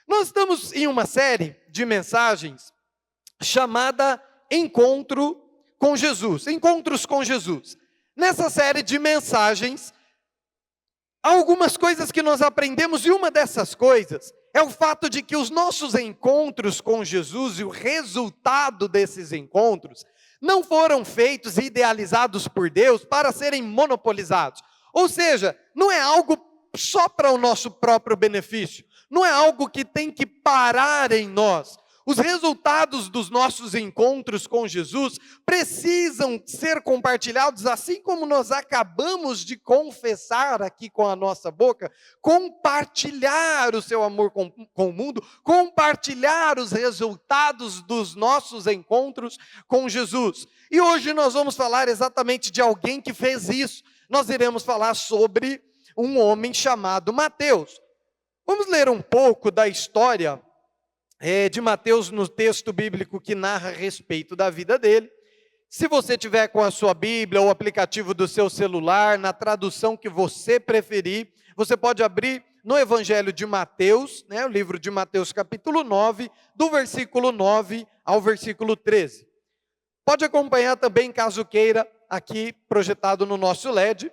Nós estamos em uma série de mensagens chamada Encontro com Jesus, Encontros com Jesus. Nessa série de mensagens, há algumas coisas que nós aprendemos, e uma dessas coisas é o fato de que os nossos encontros com Jesus e o resultado desses encontros não foram feitos e idealizados por Deus para serem monopolizados. Ou seja, não é algo só para o nosso próprio benefício, não é algo que tem que parar em nós. Os resultados dos nossos encontros com Jesus precisam ser compartilhados, assim como nós acabamos de confessar aqui com a nossa boca, compartilhar o seu amor com o mundo, compartilhar os resultados dos nossos encontros com Jesus. E hoje nós vamos falar exatamente de alguém que fez isso. Nós iremos falar sobre um homem chamado Mateus. Vamos ler um pouco da história de Mateus no texto bíblico que narra a respeito da vida dele. Se você tiver com a sua Bíblia ou o aplicativo do seu celular, na tradução que você preferir, você pode abrir no Evangelho de Mateus, o livro de Mateus capítulo 9, do versículo 9 ao versículo 13. Pode acompanhar também, caso queira, aqui projetado no nosso LED.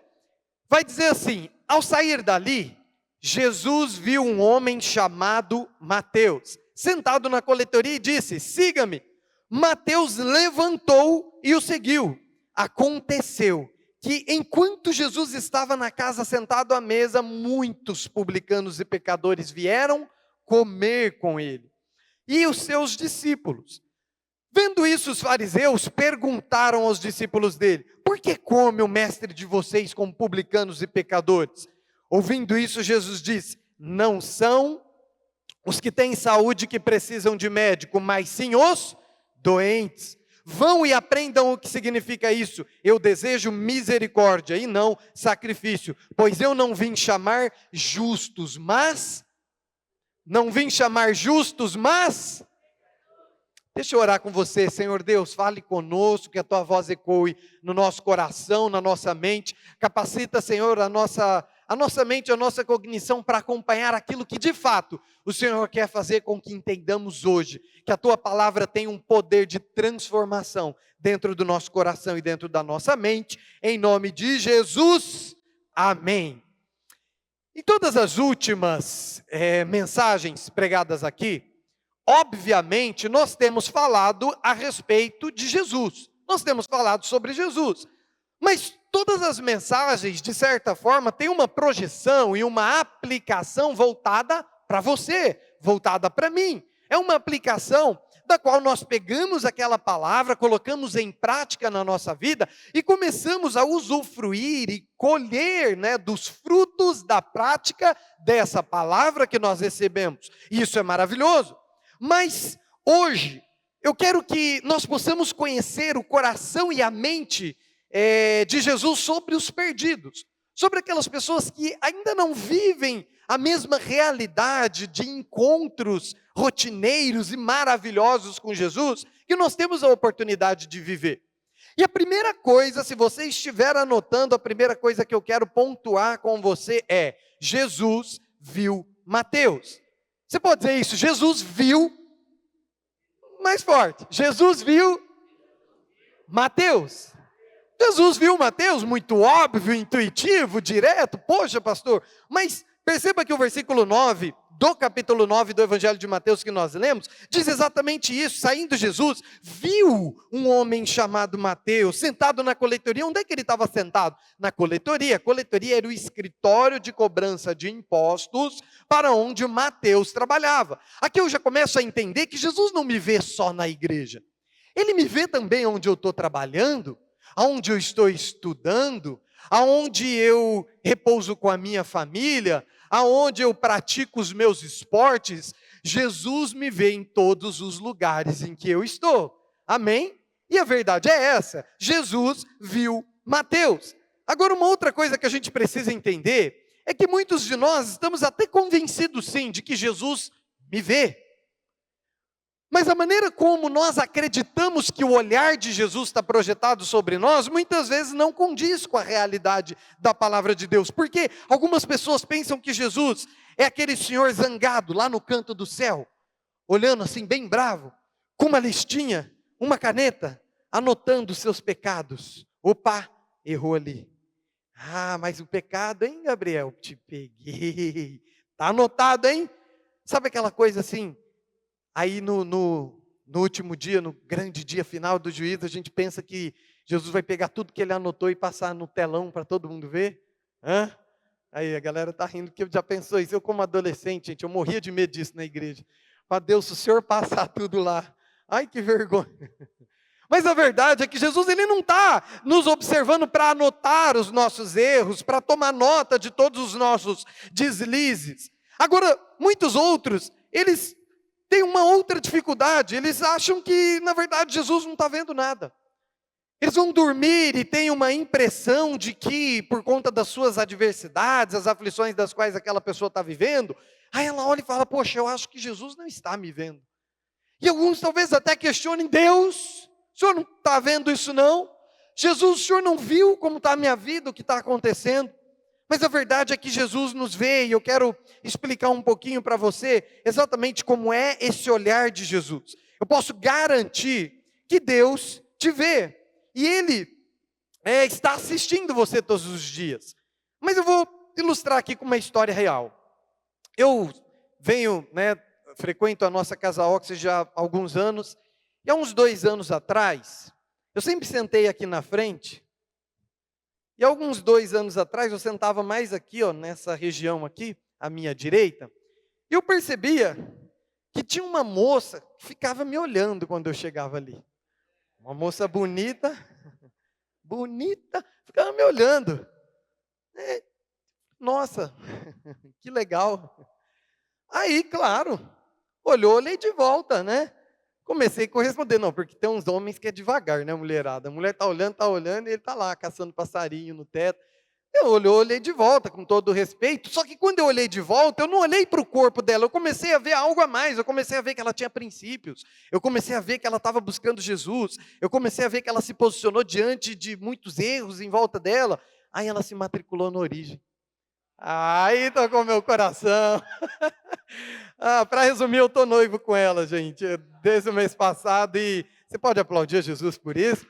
Vai dizer assim: ao sair dali, Jesus viu um homem chamado Mateus, sentado na coletoria, e disse: siga-me. Mateus levantou e o seguiu. Aconteceu que, enquanto Jesus estava na casa sentado à mesa, muitos publicanos e pecadores vieram comer com ele, e os seus discípulos. Vendo isso, os fariseus perguntaram aos discípulos dele: por que come o mestre de vocês com publicanos e pecadores? Ouvindo isso, Jesus disse: não são os que têm saúde que precisam de médico, mas sim os doentes. Vão e aprendam o que significa isso. Eu desejo misericórdia e não sacrifício, pois eu não vim chamar justos, mas... Deixa eu orar com você. Senhor Deus, fale conosco, que a tua voz ecoe no nosso coração, na nossa mente. Capacita, Senhor, a nossa mente, a nossa cognição para acompanhar aquilo que de fato o Senhor quer fazer com que entendamos hoje. Que a tua palavra tenha um poder de transformação dentro do nosso coração e dentro da nossa mente. Em nome de Jesus, amém. Em todas as últimas mensagens pregadas aqui, obviamente, nós temos falado a respeito de Jesus. Nós temos falado sobre Jesus. Mas todas as mensagens, de certa forma, têm uma projeção e uma aplicação voltada para você, voltada para mim. É uma aplicação da qual nós pegamos aquela palavra, colocamos em prática na nossa vida e começamos a usufruir e colher, dos frutos da prática dessa palavra que nós recebemos. E isso é maravilhoso. Mas hoje, eu quero que nós possamos conhecer o coração e a mente de Jesus sobre os perdidos, sobre aquelas pessoas que ainda não vivem a mesma realidade de encontros rotineiros e maravilhosos com Jesus, que nós temos a oportunidade de viver. E a primeira coisa, se você estiver anotando, a primeira coisa que eu quero pontuar com você é: Jesus viu Mateus. Você pode dizer isso? Jesus viu, mais forte, Jesus viu Mateus. Jesus viu Mateus, muito óbvio, intuitivo, direto. Poxa, pastor, mas perceba que o versículo 9, do capítulo 9 do Evangelho de Mateus que nós lemos, diz exatamente isso. Saindo Jesus, viu um homem chamado Mateus, sentado na coletoria. Onde é que ele estava sentado? Na coletoria. A coletoria era o escritório de cobrança de impostos para onde Mateus trabalhava. Aqui eu já começo a entender que Jesus não me vê só na igreja. Ele me vê também onde eu estou trabalhando, aonde eu estou estudando, aonde eu repouso com a minha família, aonde eu pratico os meus esportes. Jesus me vê em todos os lugares em que eu estou. Amém? E a verdade é essa: Jesus viu Mateus. Agora, uma outra coisa que a gente precisa entender é que muitos de nós estamos até convencidos, sim, de que Jesus me vê. Mas a maneira como nós acreditamos que o olhar de Jesus está projetado sobre nós, muitas vezes não condiz com a realidade da palavra de Deus. Porque algumas pessoas pensam que Jesus É aquele senhor zangado lá no canto do céu, olhando assim bem bravo, com uma listinha, uma caneta, anotando os seus pecados. Opa, errou ali. Ah, mas o pecado, hein, Gabriel? Te peguei. Tá anotado, hein? Sabe aquela coisa assim? Aí no último dia, no grande dia final do juízo, a gente pensa que Jesus vai pegar tudo que ele anotou e passar no telão para todo mundo ver. Hã? Aí a galera está rindo, que já pensou isso. Eu como adolescente, gente, eu morria de medo disso na igreja. Para Deus, se o Senhor passar tudo lá. Ai, que vergonha. Mas a verdade é que Jesus ele não está nos observando para anotar os nossos erros, para tomar nota de todos os nossos deslizes. Agora, muitos outros, eles têm uma outra dificuldade. Eles acham que, na verdade, Jesus não está vendo nada. Eles vão dormir e têm uma impressão de que, por conta das suas adversidades, as aflições das quais aquela pessoa está vivendo, aí ela olha e fala, poxa, eu acho que Jesus não está me vendo. E alguns talvez até questionem, Deus, o Senhor não está vendo isso não? Jesus, o Senhor não viu como está a minha vida, o que está acontecendo? Mas a verdade é que Jesus nos vê, e eu quero explicar um pouquinho para você, exatamente como é esse olhar de Jesus. Eu posso garantir que Deus te vê. E Ele está assistindo você todos os dias. Mas eu vou ilustrar aqui com uma história real. Eu venho, frequento a nossa Casa Oxy já há alguns anos. E há uns 2 anos atrás, eu sempre sentei aqui na frente. E há alguns 2 anos atrás, eu sentava mais aqui, nessa região aqui, à minha direita. E eu percebia que tinha uma moça que ficava me olhando quando eu chegava ali. Uma moça bonita, ficava me olhando. Nossa, que legal. Aí, claro, olhei de volta, Comecei a corresponder, não, porque tem uns homens que é devagar, mulherada? A mulher está olhando, e ele está lá, caçando passarinho no teto. Eu olhei de volta, com todo o respeito, só que quando eu olhei de volta, eu não olhei para o corpo dela, eu comecei a ver algo a mais, eu comecei a ver que ela tinha princípios, eu comecei a ver que ela estava buscando Jesus, eu comecei a ver que ela se posicionou diante de muitos erros em volta dela, aí ela se matriculou na origem. Aí tocou meu coração. Para resumir, eu estou noivo com ela, gente, desde o mês passado, e você pode aplaudir Jesus por isso?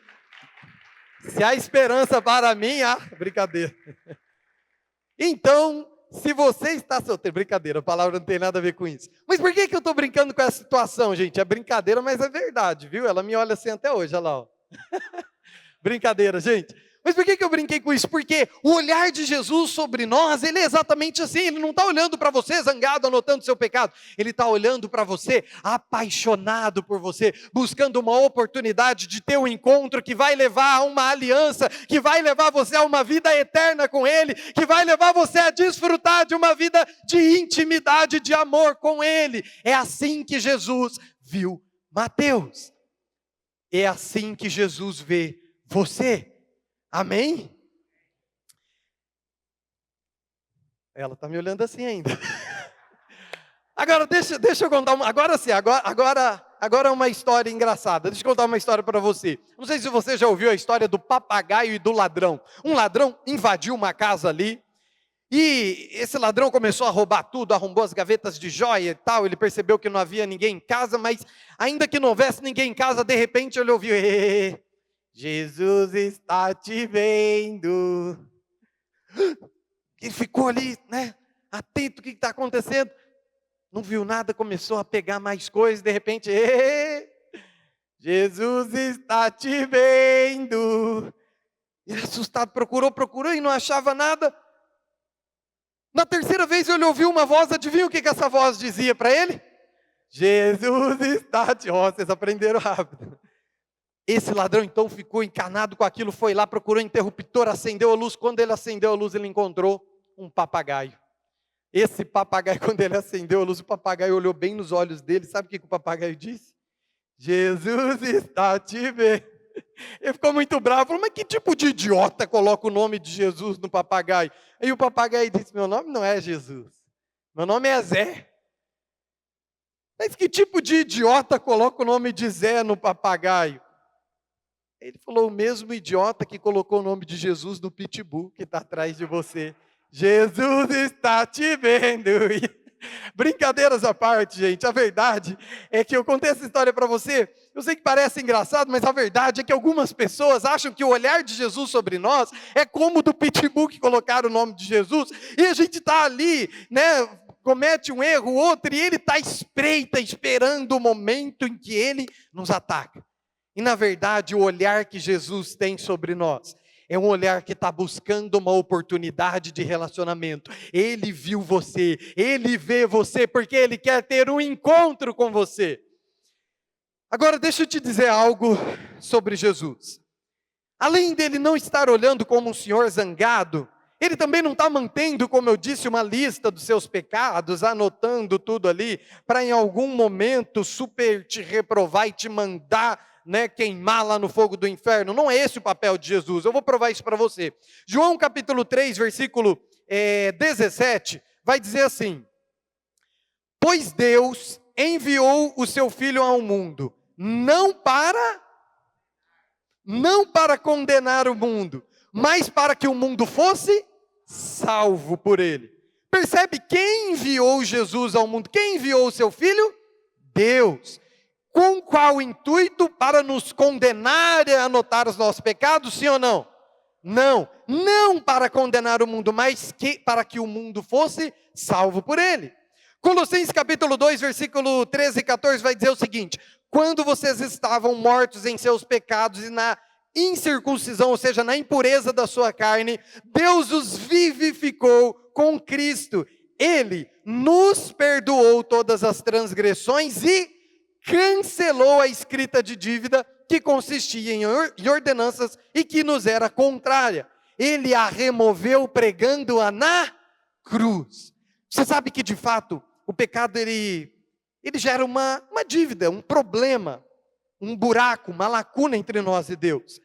Se há esperança para mim, brincadeira. Então, se você está solteiro, brincadeira, a palavra não tem nada a ver com isso. Mas por que eu estou brincando com essa situação, gente? É brincadeira, mas é verdade, viu? Ela me olha assim até hoje, olha lá. Ó. Brincadeira, gente. Mas por que eu brinquei com isso? Porque o olhar de Jesus sobre nós, ele é exatamente assim, ele não está olhando para você zangado, anotando seu pecado, ele está olhando para você, apaixonado por você, buscando uma oportunidade de ter um encontro que vai levar a uma aliança, que vai levar você a uma vida eterna com ele, que vai levar você a desfrutar de uma vida de intimidade, de amor com ele. É assim que Jesus viu Mateus. É assim que Jesus vê você. Amém? Ela está me olhando assim ainda. Agora, deixa eu contar uma. Agora sim, agora uma história engraçada. Deixa eu contar uma história para você. Não sei se você já ouviu a história do papagaio e do ladrão. Um ladrão invadiu uma casa ali. E esse ladrão começou a roubar tudo, arrombou as gavetas de joia e tal. Ele percebeu que não havia ninguém em casa, mas ainda que não houvesse ninguém em casa, de repente ele ouviu: Jesus está te vendo. Ele ficou ali, atento o que está acontecendo. Não viu nada, começou a pegar mais coisas, de repente, Jesus está te vendo. Ele assustado procurou e não achava nada. Na terceira vez ele ouviu uma voz, adivinha o que essa voz dizia para ele? Jesus está te... vocês aprenderam rápido. Esse ladrão então ficou encanado com aquilo, foi lá, procurou interruptor, acendeu a luz. Quando ele acendeu a luz, ele encontrou um papagaio. Esse papagaio, quando ele acendeu a luz, o papagaio olhou bem nos olhos dele. Sabe o que o papagaio disse? Jesus está te vendo. Ele ficou muito bravo, falou, mas que tipo de idiota coloca o nome de Jesus no papagaio? Aí o papagaio disse, meu nome não é Jesus, meu nome é Zé. Mas que tipo de idiota coloca o nome de Zé no papagaio? Ele falou, o mesmo idiota que colocou o nome de Jesus no pitbull que está atrás de você. Jesus está te vendo. Brincadeiras à parte, gente, a verdade é que eu contei essa história para você, eu sei que parece engraçado, mas a verdade é que algumas pessoas acham que o olhar de Jesus sobre nós é como o do Pitbull que colocaram o nome de Jesus, e a gente está ali, né, comete um erro, outro, e ele está espreita, esperando o momento em que ele nos ataca. E na verdade, o olhar que Jesus tem sobre nós é um olhar que está buscando uma oportunidade de relacionamento. Ele viu você, ele vê você, porque ele quer ter um encontro com você. Agora, deixa eu te dizer algo sobre Jesus. Além dele não estar olhando como um senhor zangado, ele também não está mantendo, como eu disse, uma lista dos seus pecados, anotando tudo ali, para em algum momento super te reprovar e te mandar, né, queimar lá no fogo do inferno. Não é esse o papel de Jesus. Eu vou provar isso para você. João capítulo 3, versículo 17, vai dizer assim: pois Deus enviou o seu Filho ao mundo, não para condenar o mundo, mas para que o mundo fosse salvo por ele. Percebe quem enviou Jesus ao mundo? Quem enviou o seu Filho? Deus. Com qual intuito? Para nos condenar e anotar os nossos pecados, sim ou não? Não, não para condenar o mundo, mas para que o mundo fosse salvo por ele. Colossenses capítulo 2, versículo 13 e 14 vai dizer o seguinte: quando vocês estavam mortos em seus pecados e na incircuncisão, ou seja, na impureza da sua carne, Deus os vivificou com Cristo. Ele nos perdoou todas as transgressões e cancelou a escrita de dívida que consistia em ordenanças e que nos era contrária. Ele a removeu pregando-a na cruz. Você sabe que de fato o pecado ele gera uma dívida, um problema, um buraco, uma lacuna entre nós e Deus.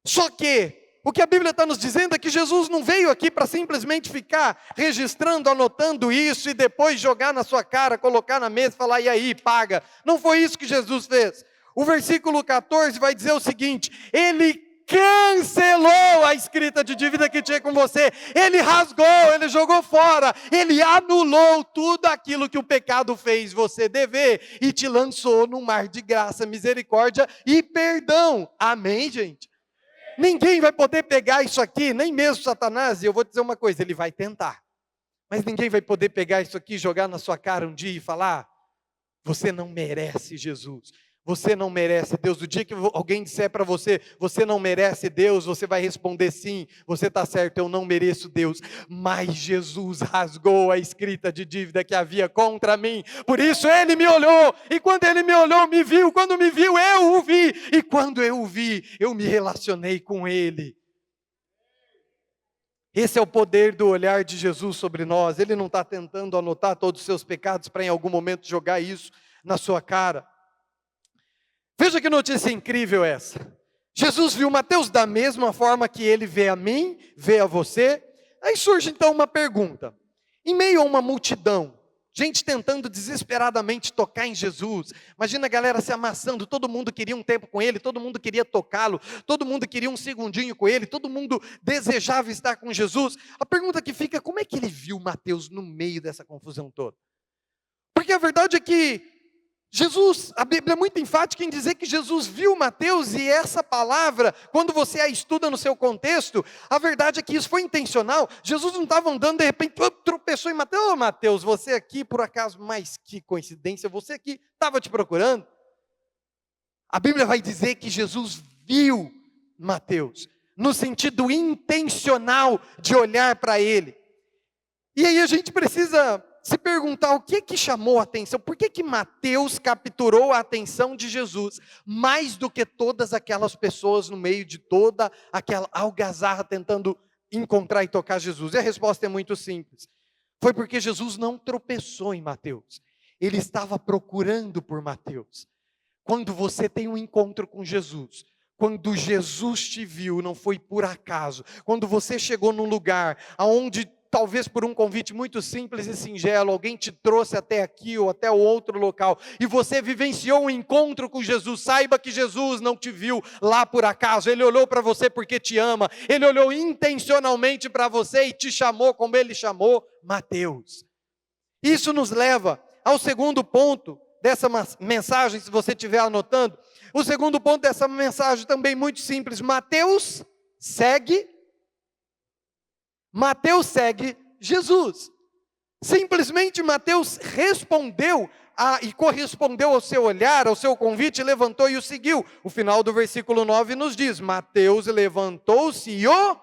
Só que o que a Bíblia está nos dizendo é que Jesus não veio aqui para simplesmente ficar registrando, anotando isso e depois jogar na sua cara, colocar na mesa e falar, e aí, paga. Não foi isso que Jesus fez. O versículo 14 vai dizer o seguinte: ele cancelou a escrita de dívida que tinha com você, ele rasgou, ele jogou fora, ele anulou tudo aquilo que o pecado fez você dever e te lançou num mar de graça, misericórdia e perdão. Amém, gente? Ninguém vai poder pegar isso aqui, nem mesmo Satanás, e eu vou dizer uma coisa, ele vai tentar. Mas ninguém vai poder pegar isso aqui, jogar na sua cara um dia e falar, você não merece Jesus, você não merece Deus. O dia que alguém disser para você, você não merece Deus, você vai responder sim, você está certo, eu não mereço Deus. Mas Jesus rasgou a escrita de dívida que havia contra mim, por isso Ele me olhou, e quando Ele me olhou, me viu, quando me viu, eu o vi, e quando eu o vi, eu me relacionei com Ele. Esse é o poder do olhar de Jesus sobre nós. Ele não está tentando anotar todos os seus pecados para em algum momento jogar isso na sua cara. Veja que notícia incrível essa. Jesus viu Mateus da mesma forma que ele vê a mim, vê a você. Aí surge então uma pergunta. Em meio a uma multidão, gente tentando desesperadamente tocar em Jesus, imagina a galera se amassando, todo mundo queria um tempo com ele, todo mundo queria tocá-lo, todo mundo queria um segundinho com ele, todo mundo desejava estar com Jesus. A pergunta que fica, como é que ele viu Mateus no meio dessa confusão toda? Porque a verdade é que Jesus, a Bíblia é muito enfática em dizer que Jesus viu Mateus, e essa palavra, quando você a estuda no seu contexto, a verdade é que isso foi intencional. Jesus não estava andando, de repente, tropeçou em Mateus. Ô Mateus, você aqui por acaso, mas que coincidência, você aqui estava te procurando. A Bíblia vai dizer que Jesus viu Mateus, no sentido intencional de olhar para ele. E aí a gente precisa se perguntar o que chamou a atenção, por que Mateus capturou a atenção de Jesus, mais do que todas aquelas pessoas no meio de toda aquela algazarra tentando encontrar e tocar Jesus? E a resposta é muito simples, foi porque Jesus não tropeçou em Mateus, ele estava procurando por Mateus. Quando você tem um encontro com Jesus, quando Jesus te viu, não foi por acaso, quando você chegou num lugar onde talvez por um convite muito simples e singelo, alguém te trouxe até aqui ou até o outro local, e você vivenciou um encontro com Jesus, saiba que Jesus não te viu lá por acaso, Ele olhou para você porque te ama, Ele olhou intencionalmente para você e te chamou como Ele chamou Mateus. Isso nos leva ao segundo ponto dessa mensagem, se você estiver anotando. O segundo ponto dessa mensagem também muito simples. Mateus segue Jesus. Simplesmente Mateus respondeu e correspondeu ao seu olhar, ao seu convite, levantou e o seguiu. O final do versículo 9 nos diz: Mateus levantou-se e o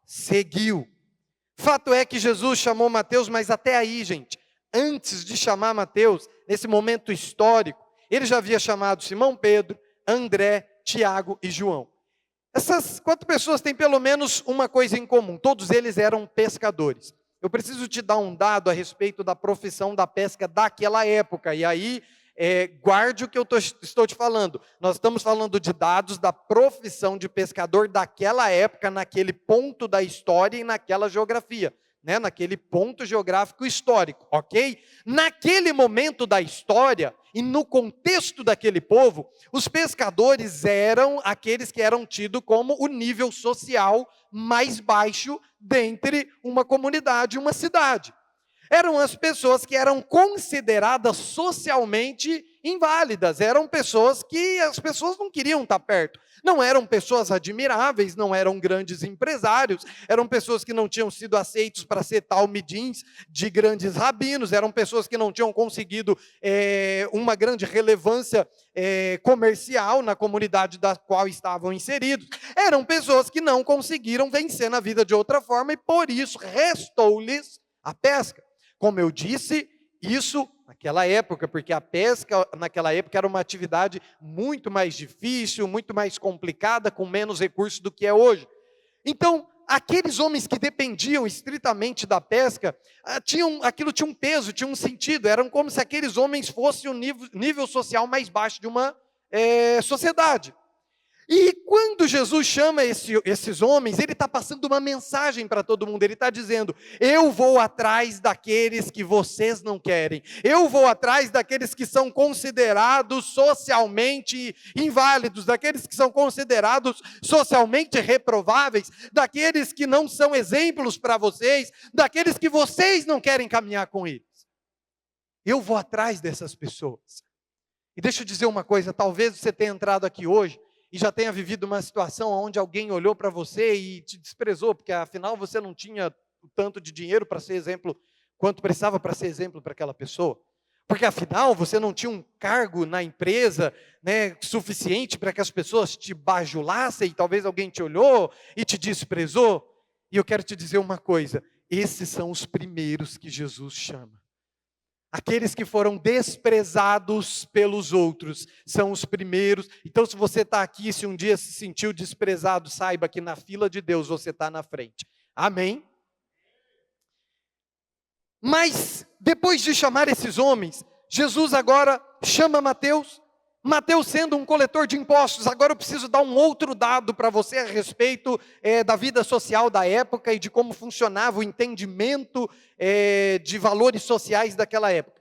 seguiu. Fato é que Jesus chamou Mateus, mas até aí, gente, antes de chamar Mateus, nesse momento histórico, ele já havia chamado Simão Pedro, André, Tiago e João. Essas 4 pessoas têm pelo menos uma coisa em comum: todos eles eram pescadores. Eu preciso te dar um dado a respeito da profissão da pesca daquela época, e aí guarde o que eu estou te falando. Nós estamos falando de dados da profissão de pescador daquela época, naquele ponto da história e naquela geografia, né? Naquele ponto geográfico histórico, ok? Naquele momento da história e no contexto daquele povo, os pescadores eram aqueles que eram tidos como o nível social mais baixo dentre uma comunidade, uma cidade. Eram as pessoas que eram consideradas socialmente inválidas, eram pessoas que as pessoas não queriam estar perto. Não eram pessoas admiráveis, não eram grandes empresários, eram pessoas que não tinham sido aceitos para ser talmidins de grandes rabinos, eram pessoas que não tinham conseguido uma grande relevância comercial na comunidade da qual estavam inseridos. Eram pessoas que não conseguiram vencer na vida de outra forma e por isso restou-lhes a pesca. Como eu disse, isso naquela época, porque a pesca naquela época era uma atividade muito mais difícil, muito mais complicada, com menos recursos do que é hoje. Então, aqueles homens que dependiam estritamente da pesca, aquilo tinha um peso, tinha um sentido, eram como se aqueles homens fossem o nível social mais baixo de uma sociedade. E quando Jesus chama esses homens, ele está passando uma mensagem para todo mundo. Ele está dizendo: eu vou atrás daqueles que vocês não querem. Eu vou atrás daqueles que são considerados socialmente inválidos, daqueles que são considerados socialmente reprováveis, daqueles que não são exemplos para vocês, daqueles que vocês não querem caminhar com eles. Eu vou atrás dessas pessoas. E deixa eu dizer uma coisa, talvez você tenha entrado aqui hoje e já tenha vivido uma situação onde alguém olhou para você e te desprezou, porque afinal você não tinha o tanto de dinheiro para ser exemplo, quanto precisava para ser exemplo para aquela pessoa. Porque afinal você não tinha um cargo na empresa, né, suficiente para que as pessoas te bajulassem, e talvez alguém te olhou e te desprezou. E eu quero te dizer uma coisa, esses são os primeiros que Jesus chama. Aqueles que foram desprezados pelos outros são os primeiros. Então, se você está aqui, se um dia se sentiu desprezado, saiba que na fila de Deus você está na frente. Amém? Mas, depois de chamar esses homens, Jesus agora chama Mateus. Mateus sendo um coletor de impostos. Agora eu preciso dar um outro dado para você a respeito da vida social da época e de como funcionava o entendimento de valores sociais daquela época.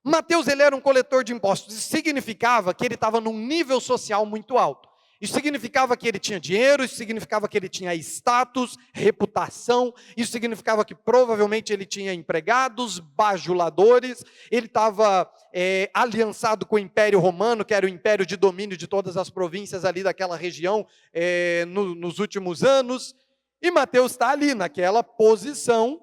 Mateus, ele era um coletor de impostos. Isso significava que ele estava num nível social muito alto. Isso significava que ele tinha dinheiro, isso significava que ele tinha status, reputação, isso significava que provavelmente ele tinha empregados, bajuladores, ele estava aliançado com o Império Romano, que era o império de domínio de todas as províncias ali daquela região nos últimos anos, e Mateus está ali naquela posição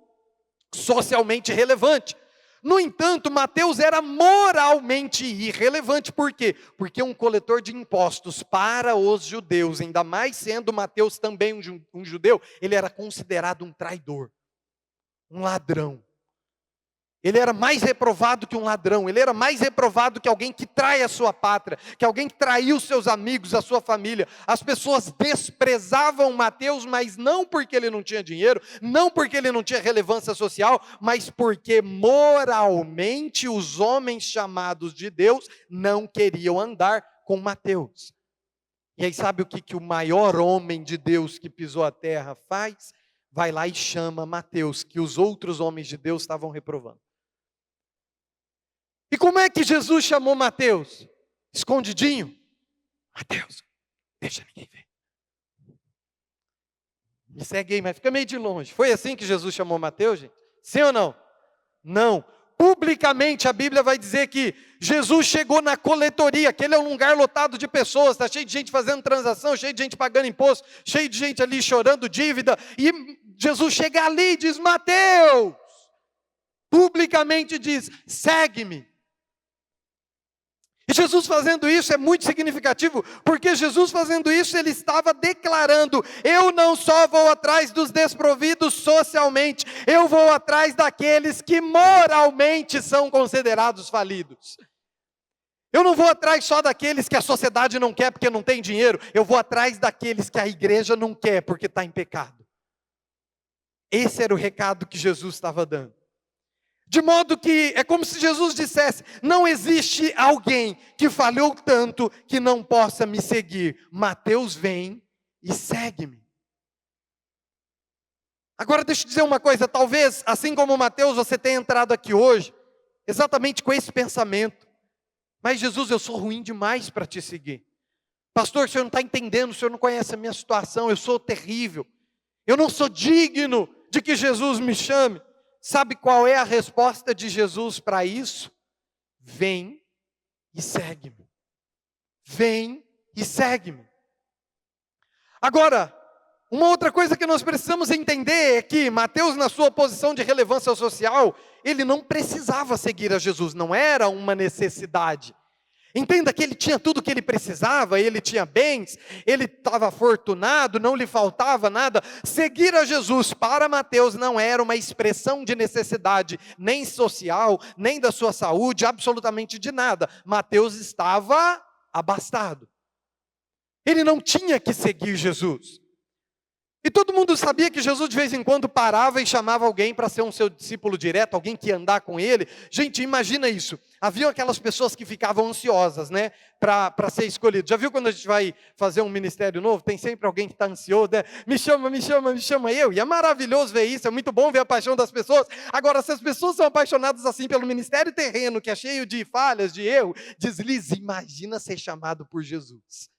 socialmente relevante. No entanto, Mateus era moralmente irrelevante. Por quê? Porque um coletor de impostos para os judeus, ainda mais sendo Mateus também um judeu, ele era considerado um traidor, um ladrão. Ele era mais reprovado que um ladrão, ele era mais reprovado que alguém que trai a sua pátria, que alguém que traiu seus amigos, a sua família. As pessoas desprezavam Mateus, mas não porque ele não tinha dinheiro, não porque ele não tinha relevância social, mas porque moralmente os homens chamados de Deus não queriam andar com Mateus. E aí sabe o que o maior homem de Deus que pisou a terra faz? Vai lá e chama Mateus, que os outros homens de Deus estavam reprovando. E como é que Jesus chamou Mateus? Escondidinho? Mateus, deixa ninguém ver. Me segue aí, mas fica meio de longe. Foi assim que Jesus chamou Mateus, gente? Sim ou não? Não. publicamente a Bíblia vai dizer que Jesus chegou na coletoria, aquele é um lugar lotado de pessoas, está cheio de gente fazendo transação, cheio de gente pagando imposto, cheio de gente ali chorando dívida, e Jesus chega ali e diz: Mateus, publicamente diz: segue-me. E Jesus fazendo isso é muito significativo, porque Jesus fazendo isso, ele estava declarando: eu não só vou atrás dos desprovidos socialmente, eu vou atrás daqueles que moralmente são considerados falidos. Eu não vou atrás só daqueles que a sociedade não quer porque não tem dinheiro, eu vou atrás daqueles que a igreja não quer porque está em pecado. Esse era o recado que Jesus estava dando. De modo que é como se Jesus dissesse: não existe alguém que falhou tanto que não possa me seguir. Mateus, vem e segue-me. Agora deixa eu dizer uma coisa, talvez, assim como Mateus, você tenha entrado aqui hoje, exatamente com esse pensamento: mas Jesus, eu sou ruim demais para te seguir. Pastor, o senhor não está entendendo, o senhor não conhece a minha situação, eu sou terrível. Eu não sou digno de que Jesus me chame. Sabe qual é a resposta de Jesus para isso? Vem e segue-me. Vem e segue-me. Agora, uma outra coisa que nós precisamos entender é que Mateus, na sua posição de relevância social, ele não precisava seguir a Jesus, não era uma necessidade. Entenda que ele tinha tudo o que ele precisava, ele tinha bens, ele estava afortunado, não lhe faltava nada. Seguir a Jesus para Mateus não era uma expressão de necessidade, nem social, nem da sua saúde, absolutamente de nada. Mateus estava abastado. Ele não tinha que seguir Jesus. E todo mundo sabia que Jesus de vez em quando parava e chamava alguém para ser um seu discípulo direto, alguém que ia andar com ele. Gente, imagina isso. Haviam aquelas pessoas que ficavam ansiosas, né, para ser escolhido. Já viu quando a gente vai fazer um ministério novo? Tem sempre alguém que está ansioso, né? Me chama, me chama, me chama eu. E é maravilhoso ver isso, é muito bom ver a paixão das pessoas. Agora, se as pessoas são apaixonadas assim pelo ministério terreno, que é cheio de falhas, de erro, deslize, imagina ser chamado por Jesus.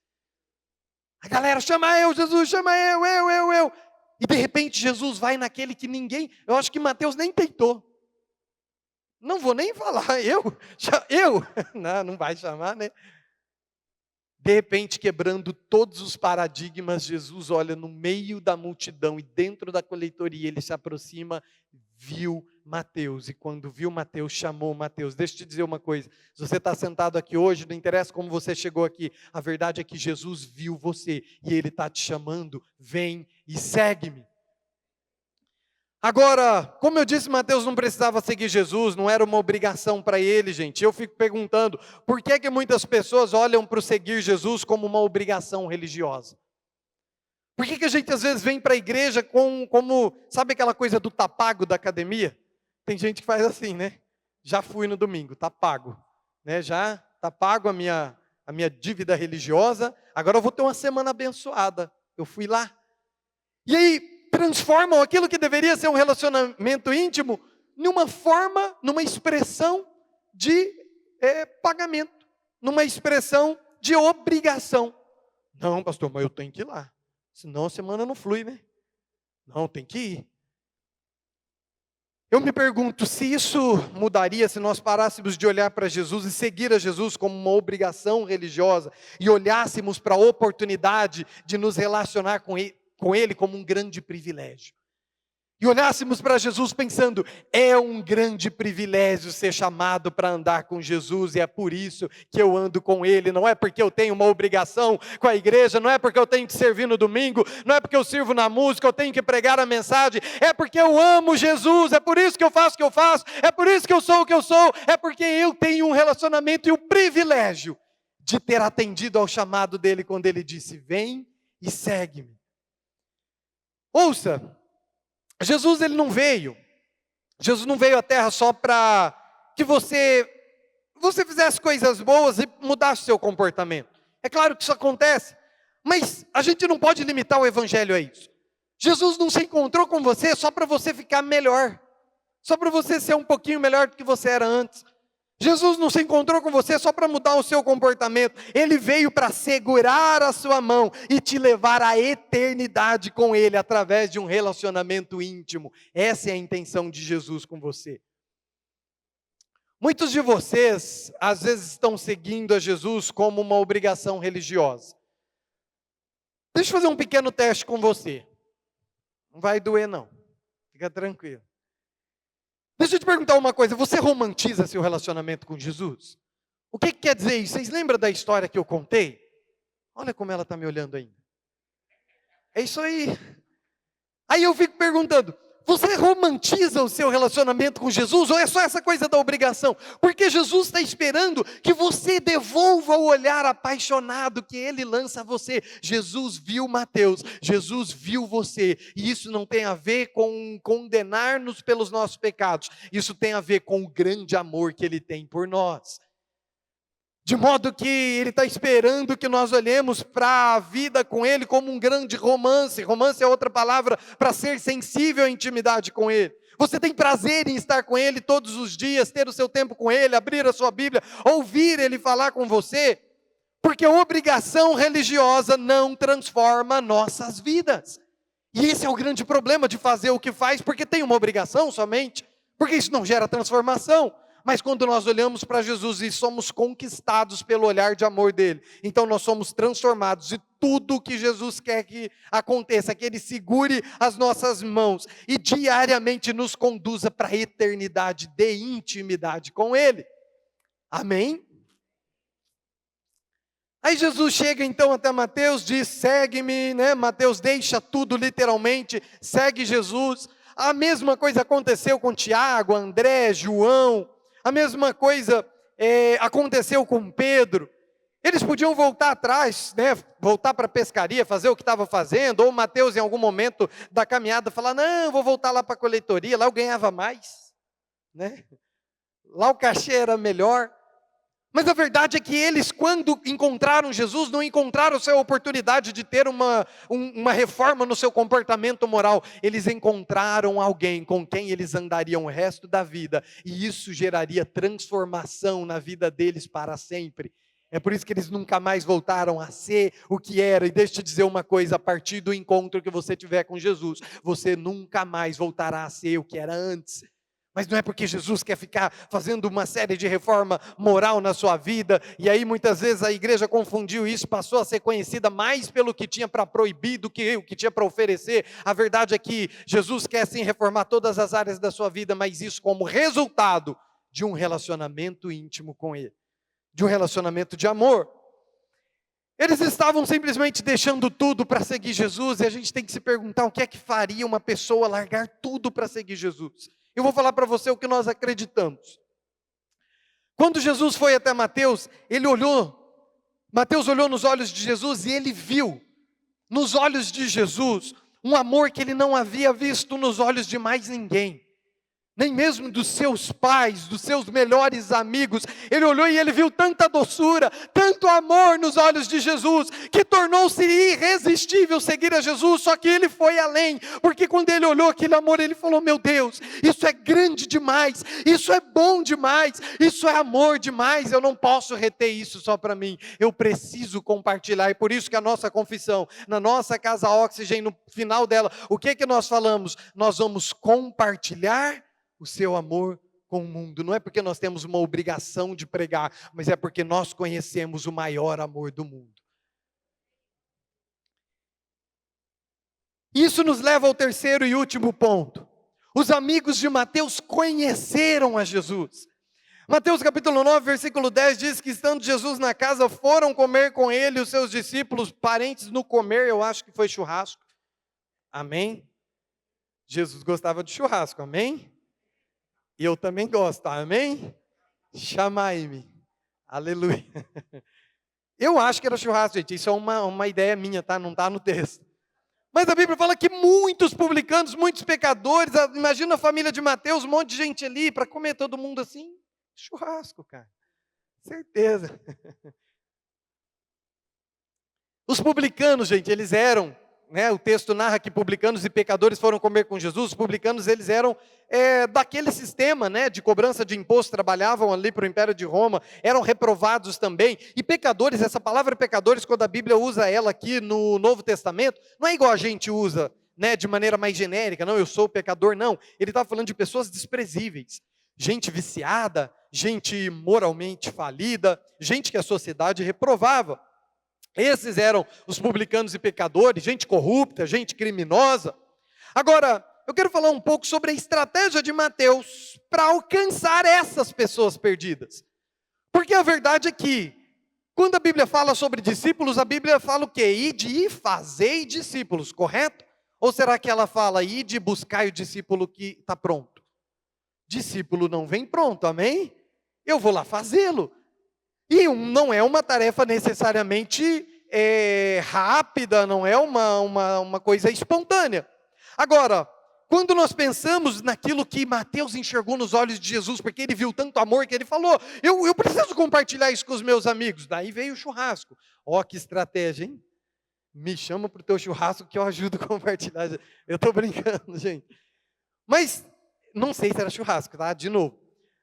A galera chama eu, Jesus, chama eu. E de repente Jesus vai naquele que ninguém, eu acho que Mateus nem tentou. Não vou nem falar, eu? Não vai chamar, né? De repente, quebrando todos os paradigmas, Jesus olha no meio da multidão e dentro da coletoria, ele se aproxima, viu Mateus, e quando viu Mateus, chamou Mateus. Deixa eu te dizer uma coisa, se você está sentado aqui hoje, não interessa como você chegou aqui, a verdade é que Jesus viu você, e Ele está te chamando: vem e segue-me. Agora, como eu disse, Mateus não precisava seguir Jesus, não era uma obrigação para ele, gente. Eu fico perguntando, por que que muitas pessoas olham para o seguir Jesus como uma obrigação religiosa? Por que que a gente às vezes vem para a igreja como, sabe aquela coisa do tá pago da academia? Tem gente que faz assim, né? Já fui no domingo, tá pago. Né? Já tá pago a minha dívida religiosa, agora eu vou ter uma semana abençoada. Eu fui lá. E aí, transformam aquilo que deveria ser um relacionamento íntimo numa forma, numa expressão de pagamento, numa expressão de obrigação. Não, pastor, mas eu tenho que ir lá, senão a semana não flui, né? Não, tem que ir. Eu me pergunto se isso mudaria se nós parássemos de olhar para Jesus e seguir a Jesus como uma obrigação religiosa e olhássemos para a oportunidade de nos relacionar com Ele como um grande privilégio. E olhássemos para Jesus pensando: é um grande privilégio ser chamado para andar com Jesus, e é por isso que eu ando com Ele, não é porque eu tenho uma obrigação com a igreja, não é porque eu tenho que servir no domingo, não é porque eu sirvo na música, eu tenho que pregar a mensagem, é porque eu amo Jesus, é por isso que eu faço o que eu faço, é por isso que eu sou o que eu sou, é porque eu tenho um relacionamento e o privilégio de ter atendido ao chamado dEle quando Ele disse: vem e segue-me. Ouça, Jesus ele não veio à terra só para que você fizesse coisas boas e mudasse seu comportamento. É claro que isso acontece, mas a gente não pode limitar o evangelho a isso. Jesus não se encontrou com você só para você ficar melhor, só para você ser um pouquinho melhor do que você era antes. Jesus não se encontrou com você só para mudar o seu comportamento. Ele veio para segurar a sua mão e te levar à eternidade com Ele através de um relacionamento íntimo. Essa é a intenção de Jesus com você. Muitos de vocês, às vezes, estão seguindo a Jesus como uma obrigação religiosa. Deixa eu fazer um pequeno teste com você. Não vai doer, não. Fica tranquilo. Deixa eu te perguntar uma coisa. Você romantiza seu relacionamento com Jesus? O que quer dizer isso? Vocês lembram da história que eu contei? Olha como ela está me olhando ainda. É isso aí. Aí eu fico perguntando, você romantiza o seu relacionamento com Jesus ou é só essa coisa da obrigação? Porque Jesus está esperando que você devolva o olhar apaixonado que Ele lança a você. Jesus viu Mateus, Jesus viu você. E isso não tem a ver com condenar-nos pelos nossos pecados. Isso tem a ver com o grande amor que Ele tem por nós. De modo que Ele está esperando que nós olhemos para a vida com Ele como um grande romance. Romance é outra palavra para ser sensível à intimidade com Ele. Você tem prazer em estar com Ele todos os dias, ter o seu tempo com Ele, abrir a sua Bíblia, ouvir Ele falar com você. Porque a obrigação religiosa não transforma nossas vidas. E esse é o grande problema de fazer o que faz, porque tem uma obrigação somente. Porque isso não gera transformação. Mas quando nós olhamos para Jesus e somos conquistados pelo olhar de amor dele, então nós somos transformados e tudo o que Jesus quer que aconteça, que Ele segure as nossas mãos e diariamente nos conduza para a eternidade de intimidade com Ele. Amém? Aí Jesus chega então até Mateus, diz, segue-me, né? Mateus deixa tudo literalmente, segue Jesus. A mesma coisa aconteceu com Tiago, André, João. A mesma coisa aconteceu com Pedro. Eles podiam voltar atrás, né, voltar para a pescaria, fazer o que estava fazendo, ou Mateus em algum momento da caminhada falar, não, vou voltar lá para a coletoria, lá eu ganhava mais, né? Lá o cachê era melhor. Mas a verdade é que eles, quando encontraram Jesus, não encontraram a sua oportunidade de ter uma reforma no seu comportamento moral. Eles encontraram alguém com quem eles andariam o resto da vida. E isso geraria transformação na vida deles para sempre. É por isso que eles nunca mais voltaram a ser o que era. E deixa eu te dizer uma coisa, a partir do encontro que você tiver com Jesus, você nunca mais voltará a ser o que era antes. Mas não é porque Jesus quer ficar fazendo uma série de reforma moral na sua vida, e aí muitas vezes a igreja confundiu isso, passou a ser conhecida mais pelo que tinha para proibir do que o que tinha para oferecer. A verdade é que Jesus quer sim reformar todas as áreas da sua vida, mas isso como resultado de um relacionamento íntimo com Ele, de um relacionamento de amor. Eles estavam simplesmente deixando tudo para seguir Jesus, e a gente tem que se perguntar o que é que faria uma pessoa largar tudo para seguir Jesus. Eu vou falar para você o que nós acreditamos. Quando Jesus foi até Mateus, Mateus olhou nos olhos de Jesus e ele viu, nos olhos de Jesus, um amor que ele não havia visto nos olhos de mais ninguém. Nem mesmo dos seus pais, dos seus melhores amigos. Ele olhou e ele viu tanta doçura, tanto amor nos olhos de Jesus, que tornou-se irresistível seguir a Jesus, só que ele foi além, porque quando ele olhou aquele amor, ele falou, meu Deus, isso é grande demais, isso é bom demais, isso é amor demais, eu não posso reter isso só para mim, eu preciso compartilhar, e por isso que a nossa confissão, na nossa Casa Oxygen, no final dela, o que que nós falamos? Nós vamos compartilhar o seu amor com o mundo. Não é porque nós temos uma obrigação de pregar, mas é porque nós conhecemos o maior amor do mundo. Isso nos leva ao terceiro e último ponto. Os amigos de Mateus conheceram a Jesus. Mateus capítulo 9, versículo 10 diz que estando Jesus na casa, foram comer com ele os seus discípulos, parentes no comer, eu acho que foi churrasco. Amém? Jesus gostava de churrasco, amém? E eu também gosto, amém? Chamai-me, aleluia. Eu acho que era churrasco, gente, isso é uma ideia minha, tá? Não está no texto. Mas a Bíblia fala que muitos publicanos, muitos pecadores, imagina a família de Mateus, um monte de gente ali, para comer todo mundo assim, churrasco, cara, certeza. Os publicanos, gente, eles eram, né, o texto narra que publicanos e pecadores foram comer com Jesus. Os publicanos, eles eram daquele sistema, né, de cobrança de imposto, trabalhavam ali para o Império de Roma, eram reprovados também. E pecadores, essa palavra pecadores, quando a Bíblia usa ela aqui no Novo Testamento, não é igual a gente usa, né, de maneira mais genérica, não, eu sou pecador, não. Ele está falando de pessoas desprezíveis. gente viciada, gente moralmente falida, gente que a sociedade reprovava. Esses eram os publicanos e pecadores, gente corrupta, gente criminosa. Agora, eu quero falar um pouco sobre a estratégia de Mateus para alcançar essas pessoas perdidas. Porque a verdade é que, quando a Bíblia fala sobre discípulos, a Bíblia fala o quê? Ide e fazei discípulos, correto? Ou será que ela fala, ide e buscai o discípulo que está pronto? Discípulo não vem pronto, amém? Eu vou lá fazê-lo. E não é uma tarefa necessariamente rápida, não é uma coisa espontânea. Agora, quando nós pensamos naquilo que Mateus enxergou nos olhos de Jesus, porque ele viu tanto amor que ele falou, eu preciso compartilhar isso com os meus amigos. Daí veio o churrasco. Ó, que estratégia, hein? Me chama para o teu churrasco que eu ajudo a compartilhar. Eu estou brincando, gente. Mas, não sei se era churrasco, tá? De novo.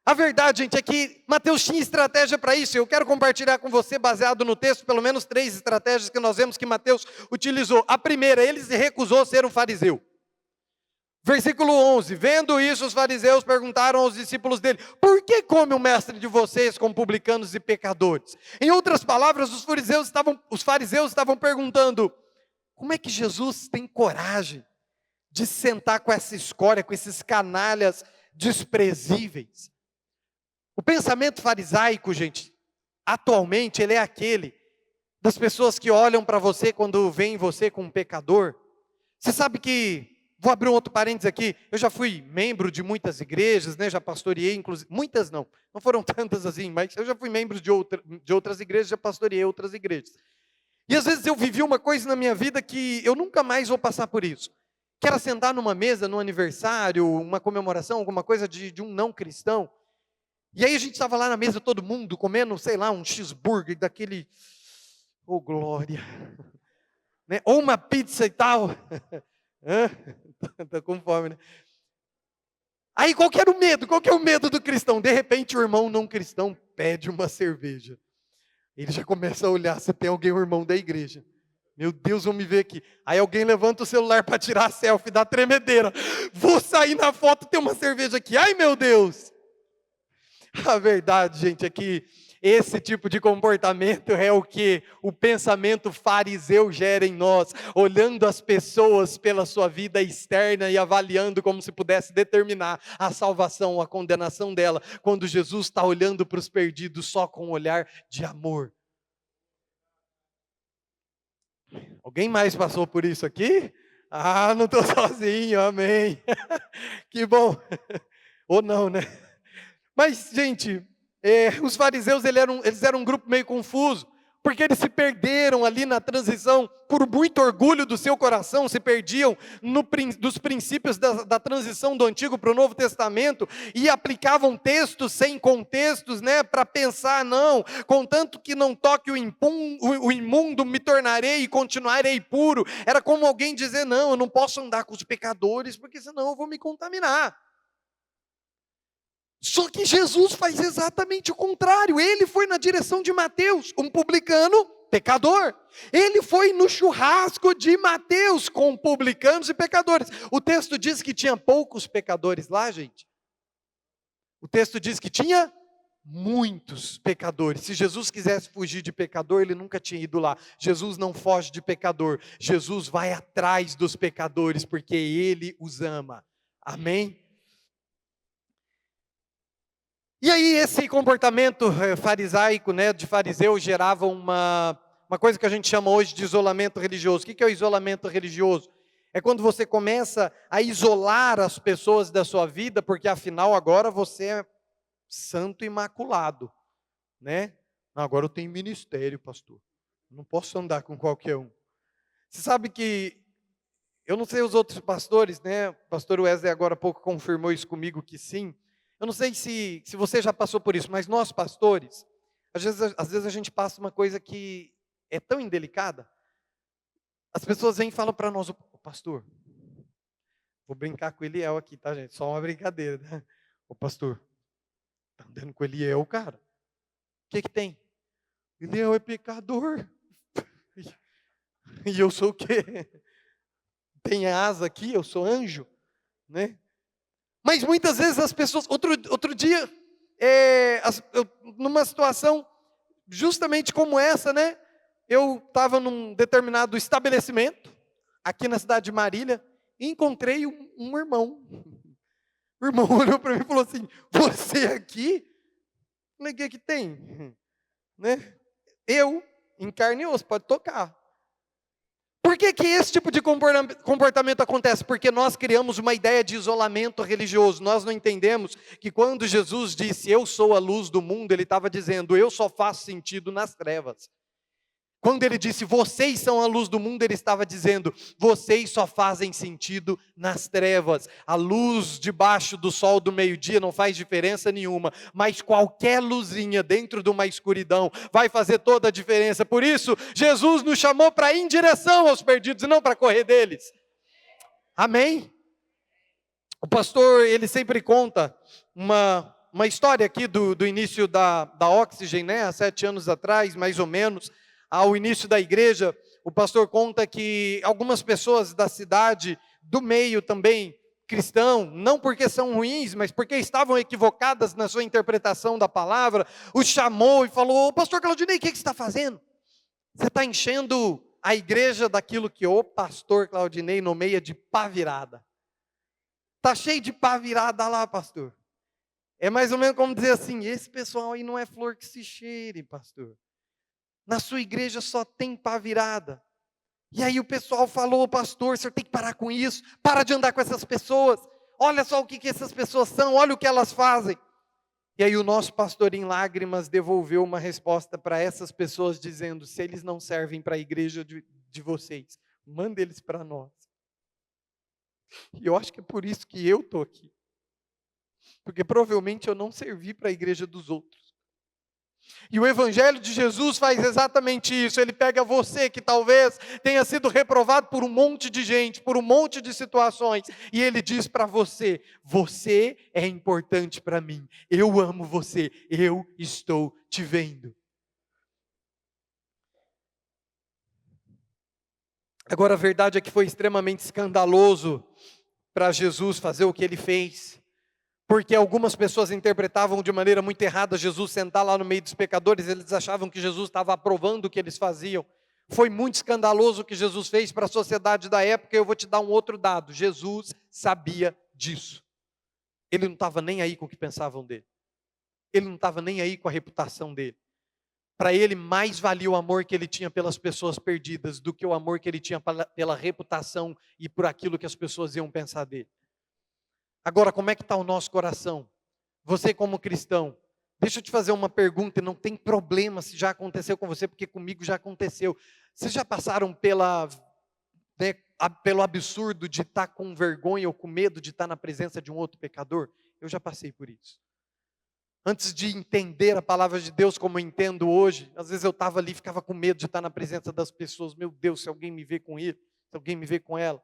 A verdade, gente, é que Mateus tinha estratégia para isso. Eu quero compartilhar com você, baseado no texto, pelo menos 3 estratégias que nós vemos que Mateus utilizou. A primeira, ele se recusou a ser um fariseu. Versículo 11, vendo isso, os fariseus perguntaram aos discípulos dele, por que come o mestre de vocês com publicanos e pecadores? Em outras palavras, os fariseus estavam perguntando, como é que Jesus tem coragem de sentar com essa escória, com esses canalhas desprezíveis? O pensamento farisaico, gente, atualmente, ele é aquele das pessoas que olham para você quando veem você como um pecador. Você sabe que, vou abrir um outro parênteses aqui, eu já fui membro de muitas igrejas, né, já pastoreei, inclusive, muitas não foram tantas assim, mas eu já fui membro de outras igrejas, já pastoreei outras igrejas. E às vezes eu vivi uma coisa na minha vida que eu nunca mais vou passar por isso. Que era sentar numa mesa, num aniversário, uma comemoração, alguma coisa de um não cristão. E aí a gente estava lá na mesa, todo mundo comendo, sei lá, um cheeseburger daquele, oh glória, né? Ou uma pizza e tal. Está com fome, né? Aí qual que era o medo? Qual que é o medo do cristão? De repente o irmão não cristão pede uma cerveja. Ele já começa a olhar se tem alguém, o irmão da igreja. Meu Deus, vamos me ver aqui. Aí alguém levanta o celular para tirar a selfie, dá tremedeira. Vou sair na foto, tem uma cerveja aqui. Ai meu Deus. A verdade, gente, é que esse tipo de comportamento é o que o pensamento fariseu gera em nós, olhando as pessoas pela sua vida externa e avaliando como se pudesse determinar a salvação ou a condenação dela, quando Jesus está olhando para os perdidos só com um olhar de amor. Alguém mais passou por isso aqui? Ah, não estou sozinho, amém. Que bom. Ou não, né? Mas, gente, os fariseus eles eram um grupo meio confuso, porque eles se perderam ali na transição, por muito orgulho do seu coração, se perdiam dos princípios da transição do Antigo para o Novo Testamento, e aplicavam textos sem contextos, né, para pensar, não, contanto que não toque o imundo, me tornarei e continuarei puro. Era como alguém dizer, não, eu não posso andar com os pecadores, porque senão eu vou me contaminar. Só que Jesus faz exatamente o contrário. Ele foi na direção de Mateus, um publicano pecador. Ele foi no churrasco de Mateus com publicanos e pecadores. O texto diz que tinha poucos pecadores lá, gente. O texto diz que tinha muitos pecadores. Se Jesus quisesse fugir de pecador, ele nunca tinha ido lá. Jesus não foge de pecador. Jesus vai atrás dos pecadores porque ele os ama. Amém? E aí esse comportamento farisaico, né, de fariseu, gerava uma coisa que a gente chama hoje de isolamento religioso. O que é o isolamento religioso? É quando você começa a isolar as pessoas da sua vida, porque afinal agora você é santo imaculado, né? Agora eu tenho ministério, pastor. Não posso andar com qualquer um. Você sabe que, eu não sei os outros pastores, né? O pastor Wesley agora há pouco confirmou isso comigo que sim. Eu não sei se você já passou por isso, mas nós pastores, às vezes a gente passa uma coisa que é tão indelicada. As pessoas vêm e falam para nós, pastor, vou brincar com o Eliel aqui, tá gente? Só uma brincadeira, né? Ô pastor, tá andando com o Eliel, cara? O que tem? Eliel é pecador. E eu sou o quê? Tem asa aqui, eu sou anjo, né? Mas muitas vezes as pessoas... Outro dia, numa situação justamente como essa, né? Eu estava num determinado estabelecimento, aqui na cidade de Marília, e encontrei um irmão. O irmão olhou para mim e falou assim: você aqui? Eu falei: o que tem? Né? Eu, em carne e osso, pode tocar. Por que esse tipo de comportamento acontece? Porque nós criamos uma ideia de isolamento religioso. Nós não entendemos que quando Jesus disse, eu sou a luz do mundo, Ele estava dizendo, eu só faço sentido nas trevas. Quando Ele disse, vocês são a luz do mundo, Ele estava dizendo, vocês só fazem sentido nas trevas. A luz debaixo do sol do meio-dia não faz diferença nenhuma, mas qualquer luzinha dentro de uma escuridão vai fazer toda a diferença. Por isso, Jesus nos chamou para ir em direção aos perdidos e não para correr deles. Amém? O pastor, ele sempre conta uma história aqui do início da Oxygen, né? Há 7 anos atrás, mais ou menos. Ao início da igreja, o pastor conta que algumas pessoas da cidade, do meio também cristão, não porque são ruins, mas porque estavam equivocadas na sua interpretação da palavra, o chamou e falou, pastor Claudinei, o que você está fazendo? Você está enchendo a igreja daquilo que o pastor Claudinei nomeia de pá virada. Está cheio de pá virada lá, pastor. É mais ou menos como dizer assim, esse pessoal aí não é flor que se cheire, pastor. Na sua igreja só tem pá virada. E aí o pessoal falou, pastor, o senhor tem que parar com isso. Para de andar com essas pessoas. Olha só o que essas pessoas são, olha o que elas fazem. E aí o nosso pastor em lágrimas devolveu uma resposta para essas pessoas dizendo, se eles não servem para a igreja de vocês, manda eles para nós. E eu acho que é por isso que eu estou aqui. Porque provavelmente eu não servi para a igreja dos outros. E o Evangelho de Jesus faz exatamente isso. Ele pega você que talvez tenha sido reprovado por um monte de gente, por um monte de situações, e Ele diz para você, você é importante para mim, eu amo você, eu estou te vendo. Agora a verdade é que foi extremamente escandaloso para Jesus fazer o que Ele fez. Porque algumas pessoas interpretavam de maneira muito errada Jesus sentar lá no meio dos pecadores, eles achavam que Jesus estava aprovando o que eles faziam. Foi muito escandaloso o que Jesus fez para a sociedade da época, eu vou te dar um outro dado, Jesus sabia disso. Ele não estava nem aí com o que pensavam dele. Ele não estava nem aí com a reputação dele. Para ele mais valia o amor que ele tinha pelas pessoas perdidas, do que o amor que ele tinha pela reputação e por aquilo que as pessoas iam pensar dele. Agora, como é que está o nosso coração? Você como cristão, deixa eu te fazer uma pergunta, e não tem problema se já aconteceu com você, porque comigo já aconteceu. Vocês já passaram pelo absurdo de estar com vergonha ou com medo de estar na presença de um outro pecador? Eu já passei por isso. Antes de entender a palavra de Deus como eu entendo hoje, às vezes eu estava ali e ficava com medo de estar na presença das pessoas. Meu Deus, se alguém me vê com ele, se alguém me vê com ela.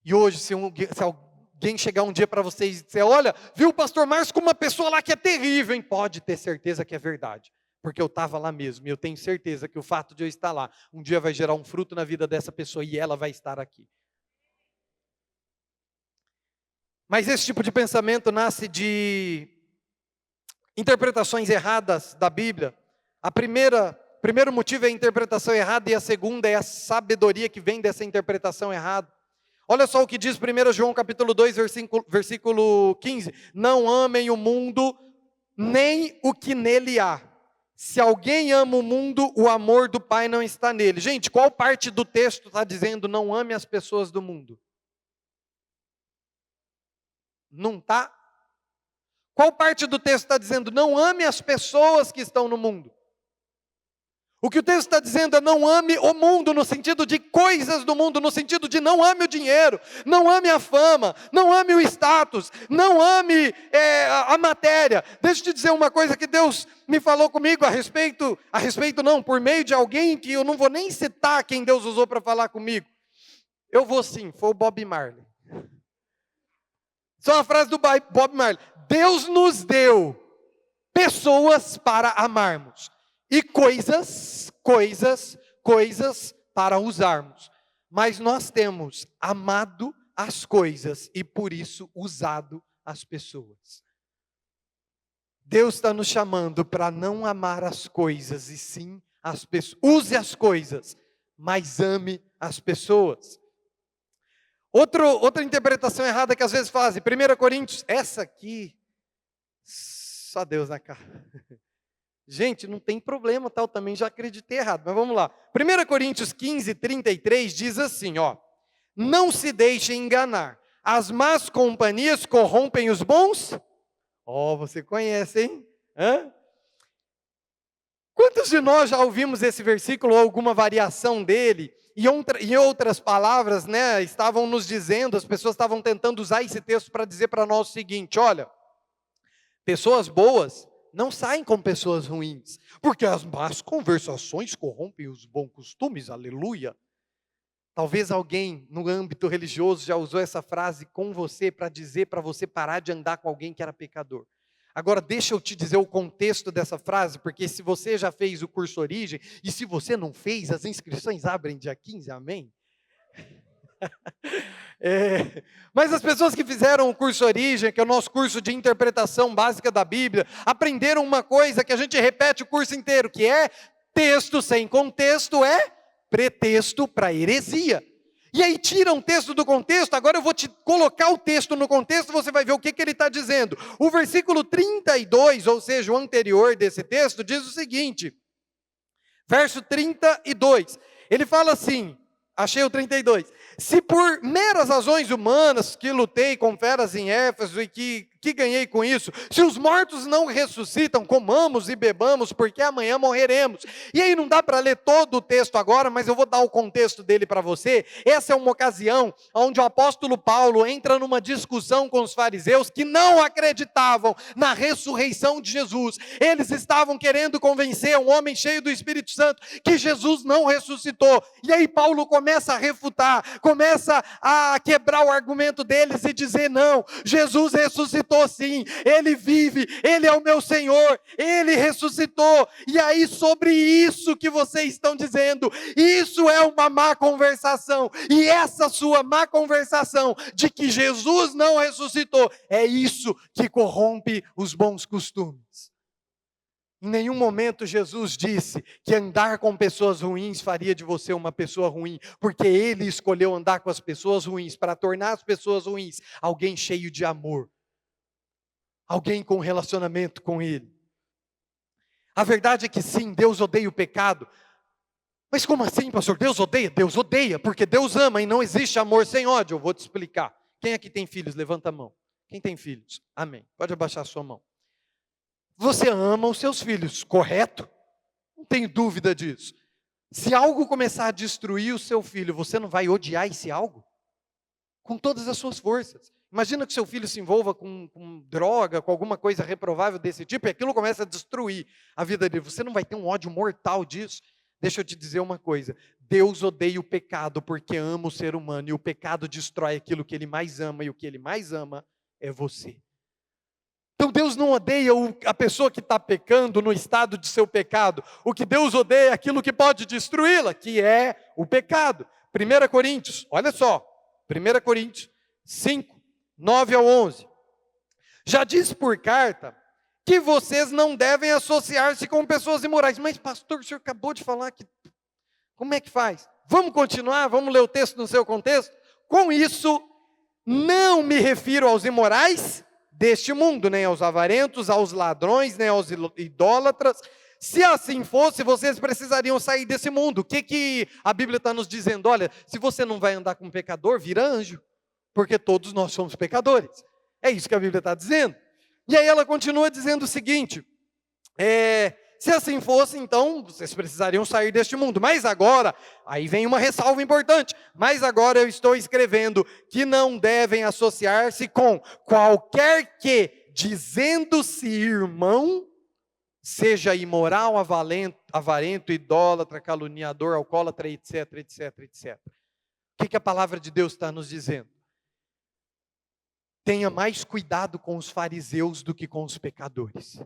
E hoje, se alguém chegar um dia para vocês e dizer, olha, viu o pastor Márcio com uma pessoa lá que é terrível, hein? Pode ter certeza que é verdade, porque eu estava lá mesmo, e eu tenho certeza que o fato de eu estar lá, um dia vai gerar um fruto na vida dessa pessoa, e ela vai estar aqui. Mas esse tipo de pensamento nasce de interpretações erradas da Bíblia. Primeiro motivo é a interpretação errada, e a segunda é a sabedoria que vem dessa interpretação errada. Olha só o que diz 1 João capítulo 2, versículo 15. Não amem o mundo, nem o que nele há. Se alguém ama o mundo, o amor do Pai não está nele. Gente, qual parte do texto está dizendo não ame as pessoas do mundo? Não está? Qual parte do texto está dizendo não ame as pessoas que estão no mundo? O que o texto está dizendo é não ame o mundo no sentido de coisas do mundo, no sentido de não ame o dinheiro, não ame a fama, não ame o status, não ame a matéria. Deixa eu te dizer uma coisa que Deus me falou comigo a respeito não, por meio de alguém que eu não vou nem citar quem Deus usou para falar comigo. Eu vou sim, foi o Bob Marley. Só uma frase do Bob Marley. Deus nos deu pessoas para amarmos. E coisas para usarmos. Mas nós temos amado as coisas e por isso usado as pessoas. Deus está nos chamando para não amar as coisas e sim as pessoas. Use as coisas, mas ame as pessoas. Outra interpretação errada que às vezes fazem, 1 Coríntios, essa aqui, só Deus na cara. Gente, não tem problema, eu também já acreditei errado, mas vamos lá. 1 Coríntios 15, 33 diz assim, ó: não se deixem enganar, as más companhias corrompem os bons. Você conhece, hein? Quantos de nós já ouvimos esse versículo ou alguma variação dele? E em outras palavras, né, estavam nos dizendo, as pessoas estavam tentando usar esse texto para dizer para nós o seguinte: olha, pessoas boas não saem com pessoas ruins, porque as más conversações corrompem os bons costumes, aleluia. Talvez alguém no âmbito religioso já usou essa frase com você para dizer para você parar de andar com alguém que era pecador. Agora deixa eu te dizer o contexto dessa frase, porque se você já fez o curso Origem, e se você não fez, as inscrições abrem dia 15, amém? Mas as pessoas que fizeram o curso Origem, que é o nosso curso de interpretação básica da Bíblia, aprenderam uma coisa que a gente repete o curso inteiro, que é: texto sem contexto é pretexto para heresia. E aí tira um texto do contexto. Agora eu vou te colocar o texto no contexto, você vai ver o que ele está dizendo. O versículo 32, ou seja, o anterior desse texto, diz o seguinte, verso 32, ele fala assim, achei o 32, se por meras razões humanas que lutei com feras em Éfeso e que ganhei com isso, se os mortos não ressuscitam, comamos e bebamos, porque amanhã morreremos. E aí não dá para ler todo o texto agora, mas eu vou dar o contexto dele para você. Essa é uma ocasião onde o apóstolo Paulo entra numa discussão com os fariseus que não acreditavam na ressurreição de Jesus. Eles estavam querendo convencer um homem cheio do Espírito Santo que Jesus não ressuscitou. E aí Paulo começa a refutar, começa a quebrar o argumento deles e dizer: não, Jesus ressuscitou sim, Ele vive, Ele é o meu Senhor, Ele ressuscitou. E aí sobre isso que vocês estão dizendo, isso é uma má conversação, e essa sua má conversação de que Jesus não ressuscitou, é isso que corrompe os bons costumes. Em nenhum momento Jesus disse que andar com pessoas ruins faria de você uma pessoa ruim, porque Ele escolheu andar com as pessoas ruins para tornar as pessoas ruins alguém cheio de amor, alguém com relacionamento com Ele. A verdade é que sim, Deus odeia o pecado. Mas como assim, pastor? Deus odeia? Deus odeia, porque Deus ama e não existe amor sem ódio. Eu vou te explicar. Quem aqui tem filhos? Levanta a mão. Quem tem filhos? Amém. Pode abaixar a sua mão. Você ama os seus filhos, correto? Não tenho dúvida disso. Se algo começar a destruir o seu filho, você não vai odiar esse algo? Com todas as suas forças. Imagina que seu filho se envolva com droga, com alguma coisa reprovável desse tipo, e aquilo começa a destruir a vida dele. Você não vai ter um ódio mortal disso? Deixa eu te dizer uma coisa. Deus odeia o pecado porque ama o ser humano, e o pecado destrói aquilo que Ele mais ama, e o que Ele mais ama é você. Então Deus não odeia a pessoa que está pecando no estado de seu pecado. O que Deus odeia é aquilo que pode destruí-la, que é o pecado. 1 Coríntios, olha só, 1 Coríntios 5, 9 ao 11. Já disse por carta que vocês não devem associar-se com pessoas imorais. Mas pastor, o senhor acabou de falar que... Como é que faz? Vamos continuar? Vamos ler o texto no seu contexto? Com isso, não me refiro aos imorais deste mundo, nem aos avarentos, aos ladrões, nem aos idólatras. Se assim fosse, vocês precisariam sair desse mundo. O que a Bíblia está nos dizendo? Olha, se você não vai andar com um pecador, vira anjo. Porque todos nós somos pecadores. É isso que a Bíblia está dizendo. E aí ela continua dizendo o seguinte, se assim fosse, então, vocês precisariam sair deste mundo. Mas agora, aí vem uma ressalva importante, mas agora eu estou escrevendo que não devem associar-se com qualquer que, dizendo-se irmão, seja imoral, avarento, idólatra, caluniador, alcoólatra, etc, etc, etc. O que a palavra de Deus está nos dizendo? Tenha mais cuidado com os fariseus do que com os pecadores.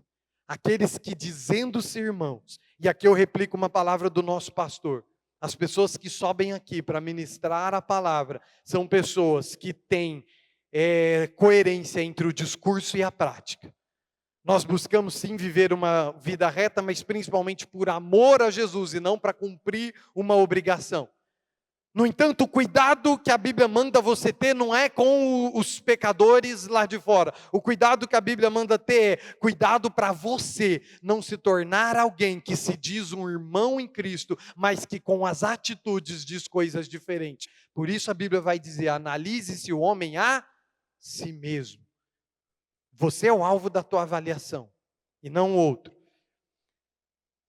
Aqueles que dizendo-se irmãos, e aqui eu replico uma palavra do nosso pastor, As pessoas que sobem aqui para ministrar a palavra são pessoas que têm coerência entre o discurso e a prática. Nós buscamos sim viver uma vida reta, mas principalmente por amor a Jesus e não para cumprir uma obrigação. No entanto, o cuidado que a Bíblia manda você ter não é com os pecadores lá de fora. O cuidado que a Bíblia manda ter é cuidado para você não se tornar alguém que se diz um irmão em Cristo, mas que com as atitudes diz coisas diferentes. Por isso a Bíblia vai dizer, analise-se o homem a si mesmo. Você é o alvo da tua avaliação e não o outro.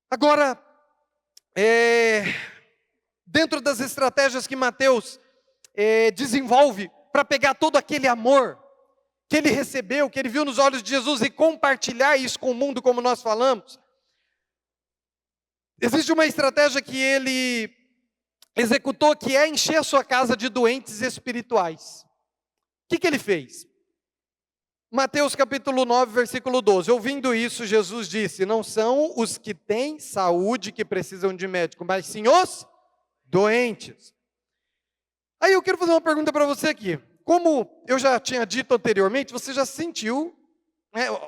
Agora, dentro das estratégias que Mateus desenvolve para pegar todo aquele amor que ele recebeu, que ele viu nos olhos de Jesus e compartilhar isso com o mundo, como nós falamos, existe uma estratégia que ele executou, que é encher a sua casa de doentes espirituais. O que ele fez? Mateus capítulo 9, versículo 12. Ouvindo isso, Jesus disse, não são os que têm saúde que precisam de médico, mas sim os doentes. Aí eu quero fazer uma pergunta para você aqui. Como eu já tinha dito anteriormente, você já sentiu,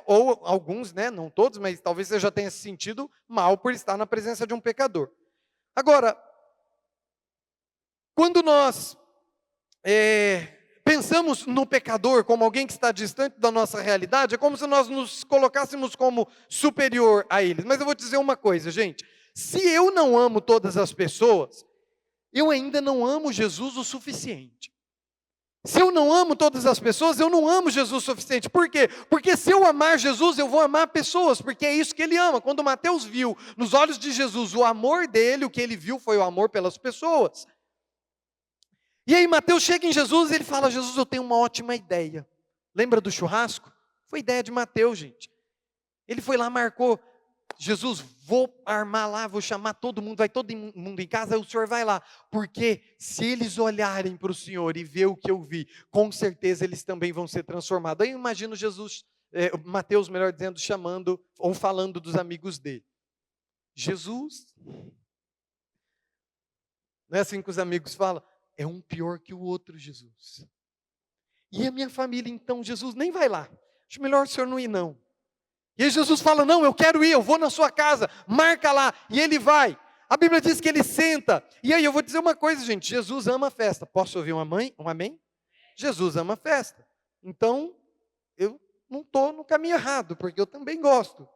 ou alguns, não todos, mas talvez você já tenha se sentido mal por estar na presença de um pecador. Agora, quando nós pensamos no pecador como alguém que está distante da nossa realidade, é como se nós nos colocássemos como superior a eles. Mas eu vou dizer uma coisa, gente. Se eu não amo todas as pessoas, eu ainda não amo Jesus o suficiente. Se eu não amo todas as pessoas, eu não amo Jesus o suficiente. Por quê? Porque se eu amar Jesus, eu vou amar pessoas, porque é isso que ele ama. Quando Mateus viu nos olhos de Jesus o amor dele, o que ele viu foi o amor pelas pessoas. E aí Mateus chega em Jesus e ele fala, Jesus, eu tenho uma ótima ideia. Lembra do churrasco? Foi ideia de Mateus, gente. Ele foi lá, marcou, Jesus, vou armar lá, vou chamar todo mundo, vai todo mundo em casa, aí o senhor vai lá. Porque se eles olharem para o Senhor e ver o que eu vi, com certeza eles também vão ser transformados. Aí eu imagino Jesus, Mateus, melhor dizendo, chamando ou falando dos amigos dele. Jesus, não é assim que os amigos falam? É um pior que o outro, Jesus. E a minha família, então, Jesus, nem vai lá. Acho melhor o senhor não ir, não. E aí Jesus fala, não, eu quero ir, eu vou na sua casa, marca lá. E ele vai. A Bíblia diz que ele senta. E aí eu vou dizer uma coisa, gente, Jesus ama a festa. Posso ouvir um amém? Jesus ama a festa. Então, eu não estou no caminho errado, porque eu também gosto.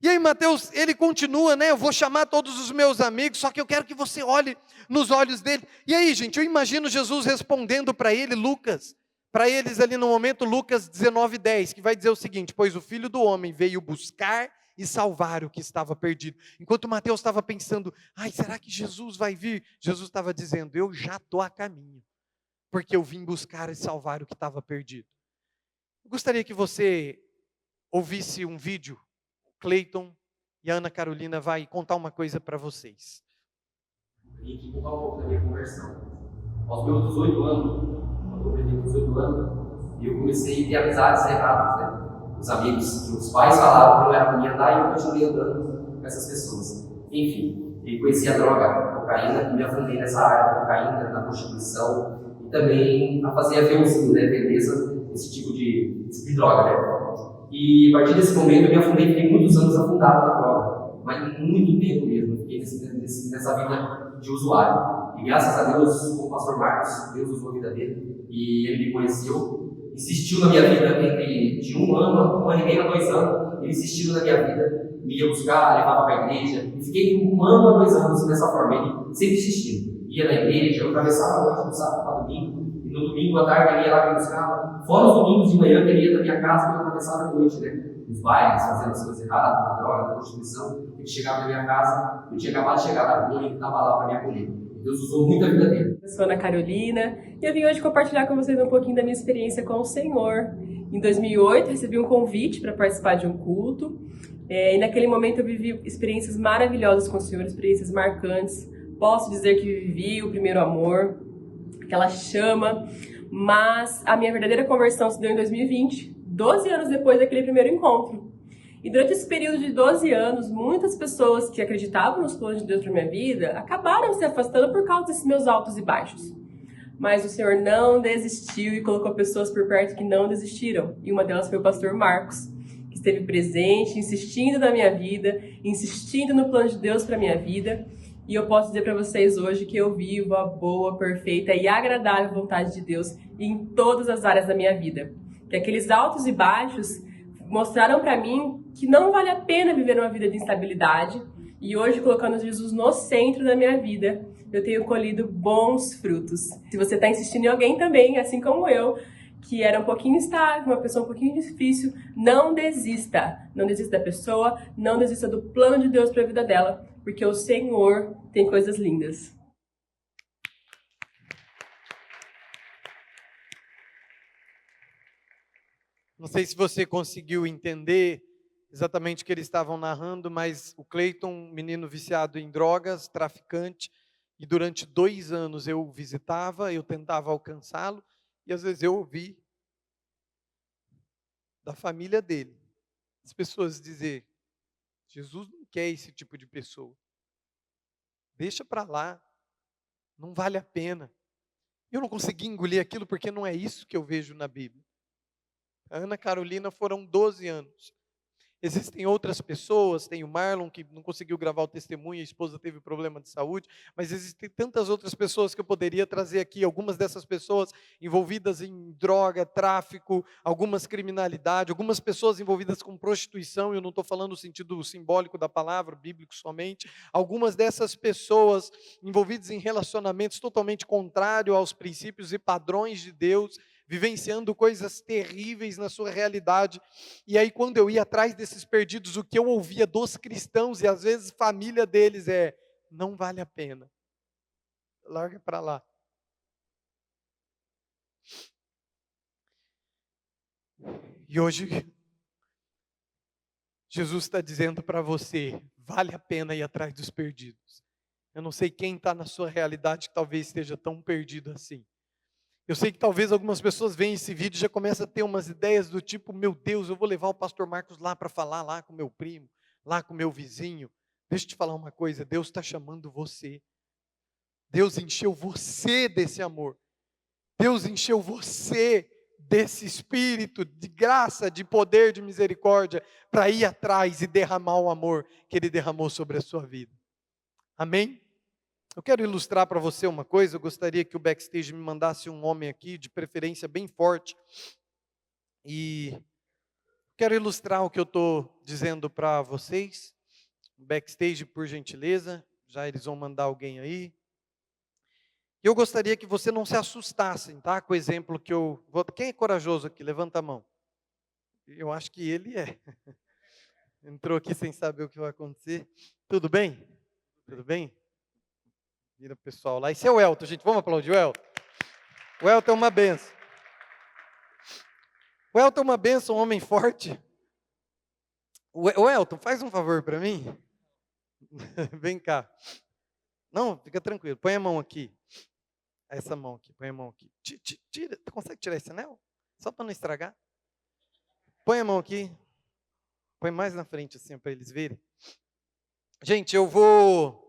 E aí Mateus, ele continua, eu vou chamar todos os meus amigos, só que eu quero que você olhe nos olhos dele. E aí, gente, eu imagino Jesus respondendo para ele, Lucas, para eles ali no momento, Lucas 19:10, que vai dizer o seguinte, pois o Filho do Homem veio buscar e salvar o que estava perdido. Enquanto Mateus estava pensando, será que Jesus vai vir? Jesus estava dizendo, eu já estou a caminho, porque eu vim buscar e salvar o que estava perdido. Eu gostaria que você ouvisse um vídeo. Cleiton e a Ana Carolina vai contar uma coisa para vocês. E que contar um pouco da minha conversão. Aos meus 18 anos, quando eu perdi 18 anos, eu comecei a ter amizades erradas, Os amigos que os pais falavam que não era para mim andar e eu continuei andando com essas pessoas. Enfim, eu conheci a droga, a cocaína, e me afundei nessa área da cocaína, da prostituição e também a fazer aviãozinho, beleza, esse tipo de droga, E a partir desse momento eu me afundei, fiquei muitos anos afundado na droga, mas muito tempo mesmo, fiquei nessa vida de usuário. E graças a Deus, com o pastor Marcos, Deus usou a vida dele e ele me conheceu, insistiu na minha vida de um ano e meio a 2 anos, ele insistiu na minha vida, me ia buscar, levava para a igreja, e fiquei 1 ano a 2 anos dessa forma, ele sempre insistindo. Ia na igreja, eu atravessava a noite do sábado para domingo, e no domingo à tarde ele ia lá me buscar, fora os domingos de manhã que ele ia da minha casa, eu atravessava a noite, Nos bailes, fazendo as coisas erradas, na droga, na prostituição. Ele chegava na minha casa, eu tinha acabado de chegar da rua e ele estava lá para me acolher. Deus usou muito a vida dele. Eu sou Ana Carolina e eu vim hoje compartilhar com vocês um pouquinho da minha experiência com o Senhor. Em 2008, recebi um convite para participar de um culto e naquele momento eu vivi experiências maravilhosas com o Senhor, experiências marcantes. Posso dizer que vivi o primeiro amor, aquela chama, mas a minha verdadeira conversão se deu em 2020, 12 anos depois daquele primeiro encontro. E durante esse período de 12 anos, muitas pessoas que acreditavam nos planos de Deus para minha vida acabaram se afastando por causa desses meus altos e baixos. Mas o Senhor não desistiu e colocou pessoas por perto que não desistiram. E uma delas foi o pastor Marcos, que esteve presente, insistindo na minha vida, insistindo no plano de Deus para minha vida. E eu posso dizer para vocês hoje que eu vivo a boa, perfeita e agradável vontade de Deus em todas as áreas da minha vida. Que aqueles altos e baixos mostraram para mim que não vale a pena viver uma vida de instabilidade. E hoje, colocando Jesus no centro da minha vida, eu tenho colhido bons frutos. Se você está insistindo em alguém também, assim como eu, que era um pouquinho instável, uma pessoa um pouquinho difícil, não desista. Não desista da pessoa, não desista do plano de Deus para a vida dela, porque o Senhor tem coisas lindas. Não sei se você conseguiu entender exatamente o que eles estavam narrando, mas o Cleiton, um menino viciado em drogas, traficante, e durante 2 anos eu o visitava, eu tentava alcançá-lo, e às vezes eu ouvi da família dele, as pessoas dizer, Jesus não quer esse tipo de pessoa, deixa para lá, não vale a pena. Eu não consegui engolir aquilo porque não é isso que eu vejo na Bíblia. A Ana Carolina foram 12 anos. Existem outras pessoas, tem o Marlon que não conseguiu gravar o testemunho, a esposa teve problema de saúde, mas existem tantas outras pessoas que eu poderia trazer aqui, algumas dessas pessoas envolvidas em droga, tráfico, algumas criminalidade, algumas pessoas envolvidas com prostituição, eu não estou falando no sentido simbólico da palavra, bíblico somente, algumas dessas pessoas envolvidas em relacionamentos totalmente contrários aos princípios e padrões de Deus, vivenciando coisas terríveis na sua realidade, e aí quando eu ia atrás desses perdidos, o que eu ouvia dos cristãos, e às vezes família deles não vale a pena, larga para lá. E hoje, Jesus está dizendo para você, vale a pena ir atrás dos perdidos. Eu não sei quem está na sua realidade que talvez esteja tão perdido assim. Eu sei que talvez algumas pessoas veem esse vídeo e já começam a ter umas ideias do tipo, meu Deus, eu vou levar o pastor Marcos lá para falar, lá com meu primo, lá com meu vizinho. Deixa eu te falar uma coisa, Deus está chamando você. Deus encheu você desse amor. Deus encheu você desse espírito de graça, de poder, de misericórdia, para ir atrás e derramar o amor que Ele derramou sobre a sua vida. Amém? Eu quero ilustrar para você uma coisa, eu gostaria que o backstage me mandasse um homem aqui, de preferência bem forte, e quero ilustrar o que eu estou dizendo para vocês, backstage por gentileza, já eles vão mandar alguém aí. Eu gostaria que você não se assustasse, tá, com o exemplo que eu vou... Quem é corajoso aqui? Levanta a mão. Eu acho que ele é. Entrou aqui sem saber o que vai acontecer. Tudo bem? Tudo bem? Vira o pessoal lá. Esse é o Elton, gente. Vamos aplaudir o Elton. O Elton é uma benção. O Elton é uma benção, um homem forte. O Elton, faz um favor para mim. Vem cá. Não, fica tranquilo. Põe a mão aqui. Essa mão aqui. Põe a mão aqui. Tira. Tu consegue tirar esse anel? Só para não estragar. Põe a mão aqui. Põe mais na frente assim para eles verem. Gente, eu vou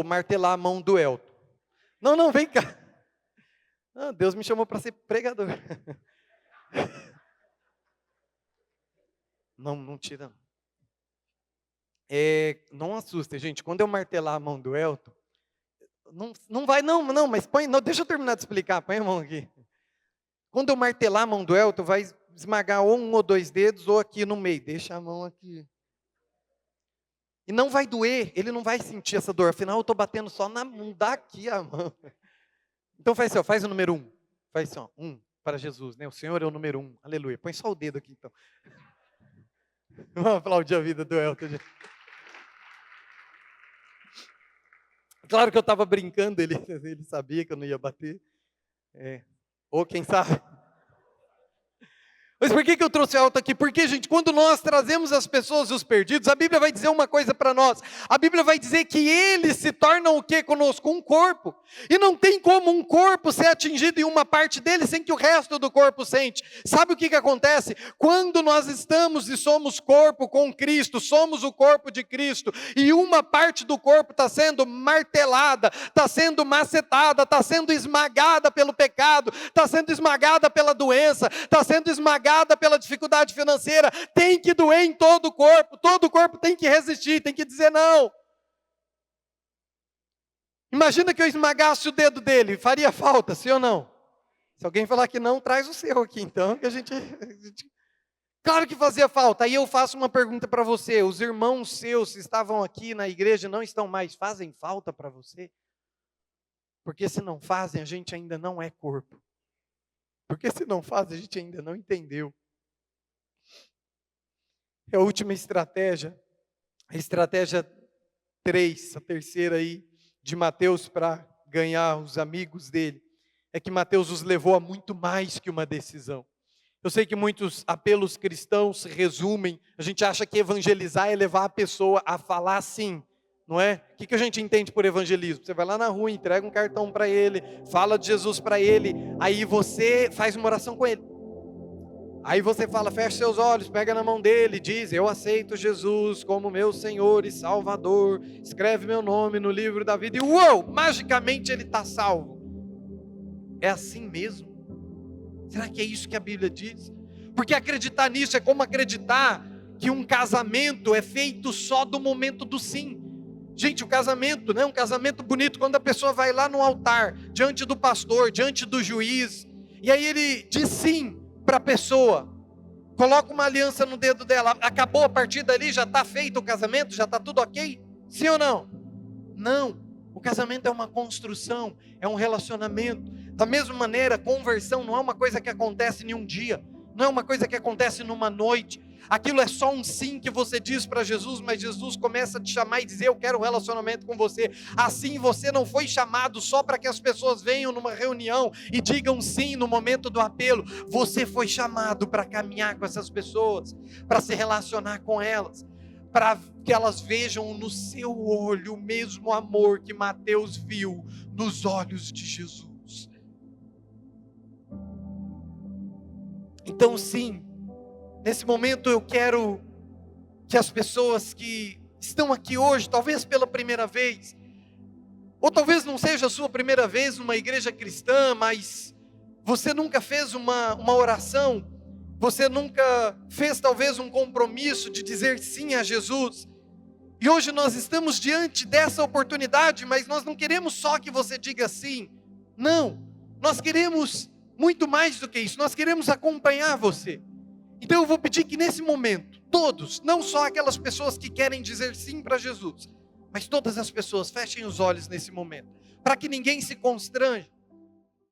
martelar a mão do Elton. Não, vem cá. Ah, Deus me chamou para ser pregador. Não tira. Não assusta, gente. Quando eu martelar a mão do Elton, não vai, não, mas põe, não, deixa eu terminar de explicar, põe a mão aqui. Quando eu martelar a mão do Elton, vai esmagar ou 1 ou 2 dedos, ou aqui no meio. Deixa a mão aqui. E não vai doer, ele não vai sentir essa dor. Afinal, eu estou batendo só daqui a mão. Então faz assim, ó, faz o número 1. Faz assim, ó, 1 para Jesus, né? O Senhor é o número 1. Aleluia. Põe só o dedo aqui, então. Vamos aplaudir a vida do Elton, gente. Claro que eu estava brincando, ele sabia que eu não ia bater. Ou quem sabe. Mas por que eu trouxe alto aqui? Porque, gente, quando nós trazemos as pessoas os perdidos, a Bíblia vai dizer uma coisa para nós. A Bíblia vai dizer que eles se tornam o que conosco? Um corpo. E não tem como um corpo ser atingido em uma parte dele sem que o resto do corpo sente. Sabe o que acontece? Quando nós estamos e somos corpo com Cristo, somos o corpo de Cristo, e uma parte do corpo está sendo martelada, está sendo macetada, está sendo esmagada pelo pecado, está sendo esmagada pela doença, está sendo esmagada pela dificuldade financeira, tem que doer em todo o corpo tem que resistir, tem que dizer não. Imagina que eu esmagasse o dedo dele, faria falta, sim ou não? Se alguém falar que não, traz o seu aqui então, que a gente... Claro que fazia falta. Aí eu faço uma pergunta para você, os irmãos seus que estavam aqui na igreja não estão mais, fazem falta para você? Porque se não fazem, a gente ainda não é corpo. Porque se não faz, a gente ainda não entendeu. É a última estratégia, a estratégia 3, a terceira aí, de Mateus para ganhar os amigos dele, é que Mateus os levou a muito mais que uma decisão. Eu sei que muitos apelos cristãos se resumem, a gente acha que evangelizar é levar a pessoa a falar sim. Não é? O que a gente entende por evangelismo? Você vai lá na rua, entrega um cartão para ele, fala de Jesus para ele, aí você faz uma oração com ele. Aí você fala, fecha seus olhos, pega na mão dele, diz, eu aceito Jesus como meu Senhor e Salvador, escreve meu nome no livro da vida, e uou, magicamente ele está salvo. É assim mesmo? Será que é isso que a Bíblia diz? Porque acreditar nisso é como acreditar que um casamento é feito só do momento do sim. Gente, o casamento, né? Um casamento bonito, quando a pessoa vai lá no altar, diante do pastor, diante do juiz, e aí ele diz sim para a pessoa, coloca uma aliança no dedo dela, acabou a partir dali, já está feito o casamento, já está tudo ok? Sim ou não? Não, o casamento é uma construção, é um relacionamento. Da mesma maneira, conversão não é uma coisa que acontece em um dia, não é uma coisa que acontece numa noite. Aquilo é só um sim que você diz para Jesus, mas Jesus começa a te chamar e dizer, eu quero um relacionamento com você. Assim você não foi chamado só para que as pessoas venham numa reunião e digam sim no momento do apelo. Você foi chamado para caminhar com essas pessoas, para se relacionar com elas, para que elas vejam no seu olho o mesmo amor que Mateus viu nos olhos de Jesus. Então sim, nesse momento eu quero que as pessoas que estão aqui hoje, talvez pela primeira vez, ou talvez não seja a sua primeira vez numa igreja cristã, mas você nunca fez uma oração, você nunca fez talvez um compromisso de dizer sim a Jesus, e hoje nós estamos diante dessa oportunidade, mas nós não queremos só que você diga sim, não, nós queremos muito mais do que isso, nós queremos acompanhar você. Então eu vou pedir que nesse momento, todos, não só aquelas pessoas que querem dizer sim para Jesus, mas todas as pessoas fechem os olhos nesse momento, para que ninguém se constrange.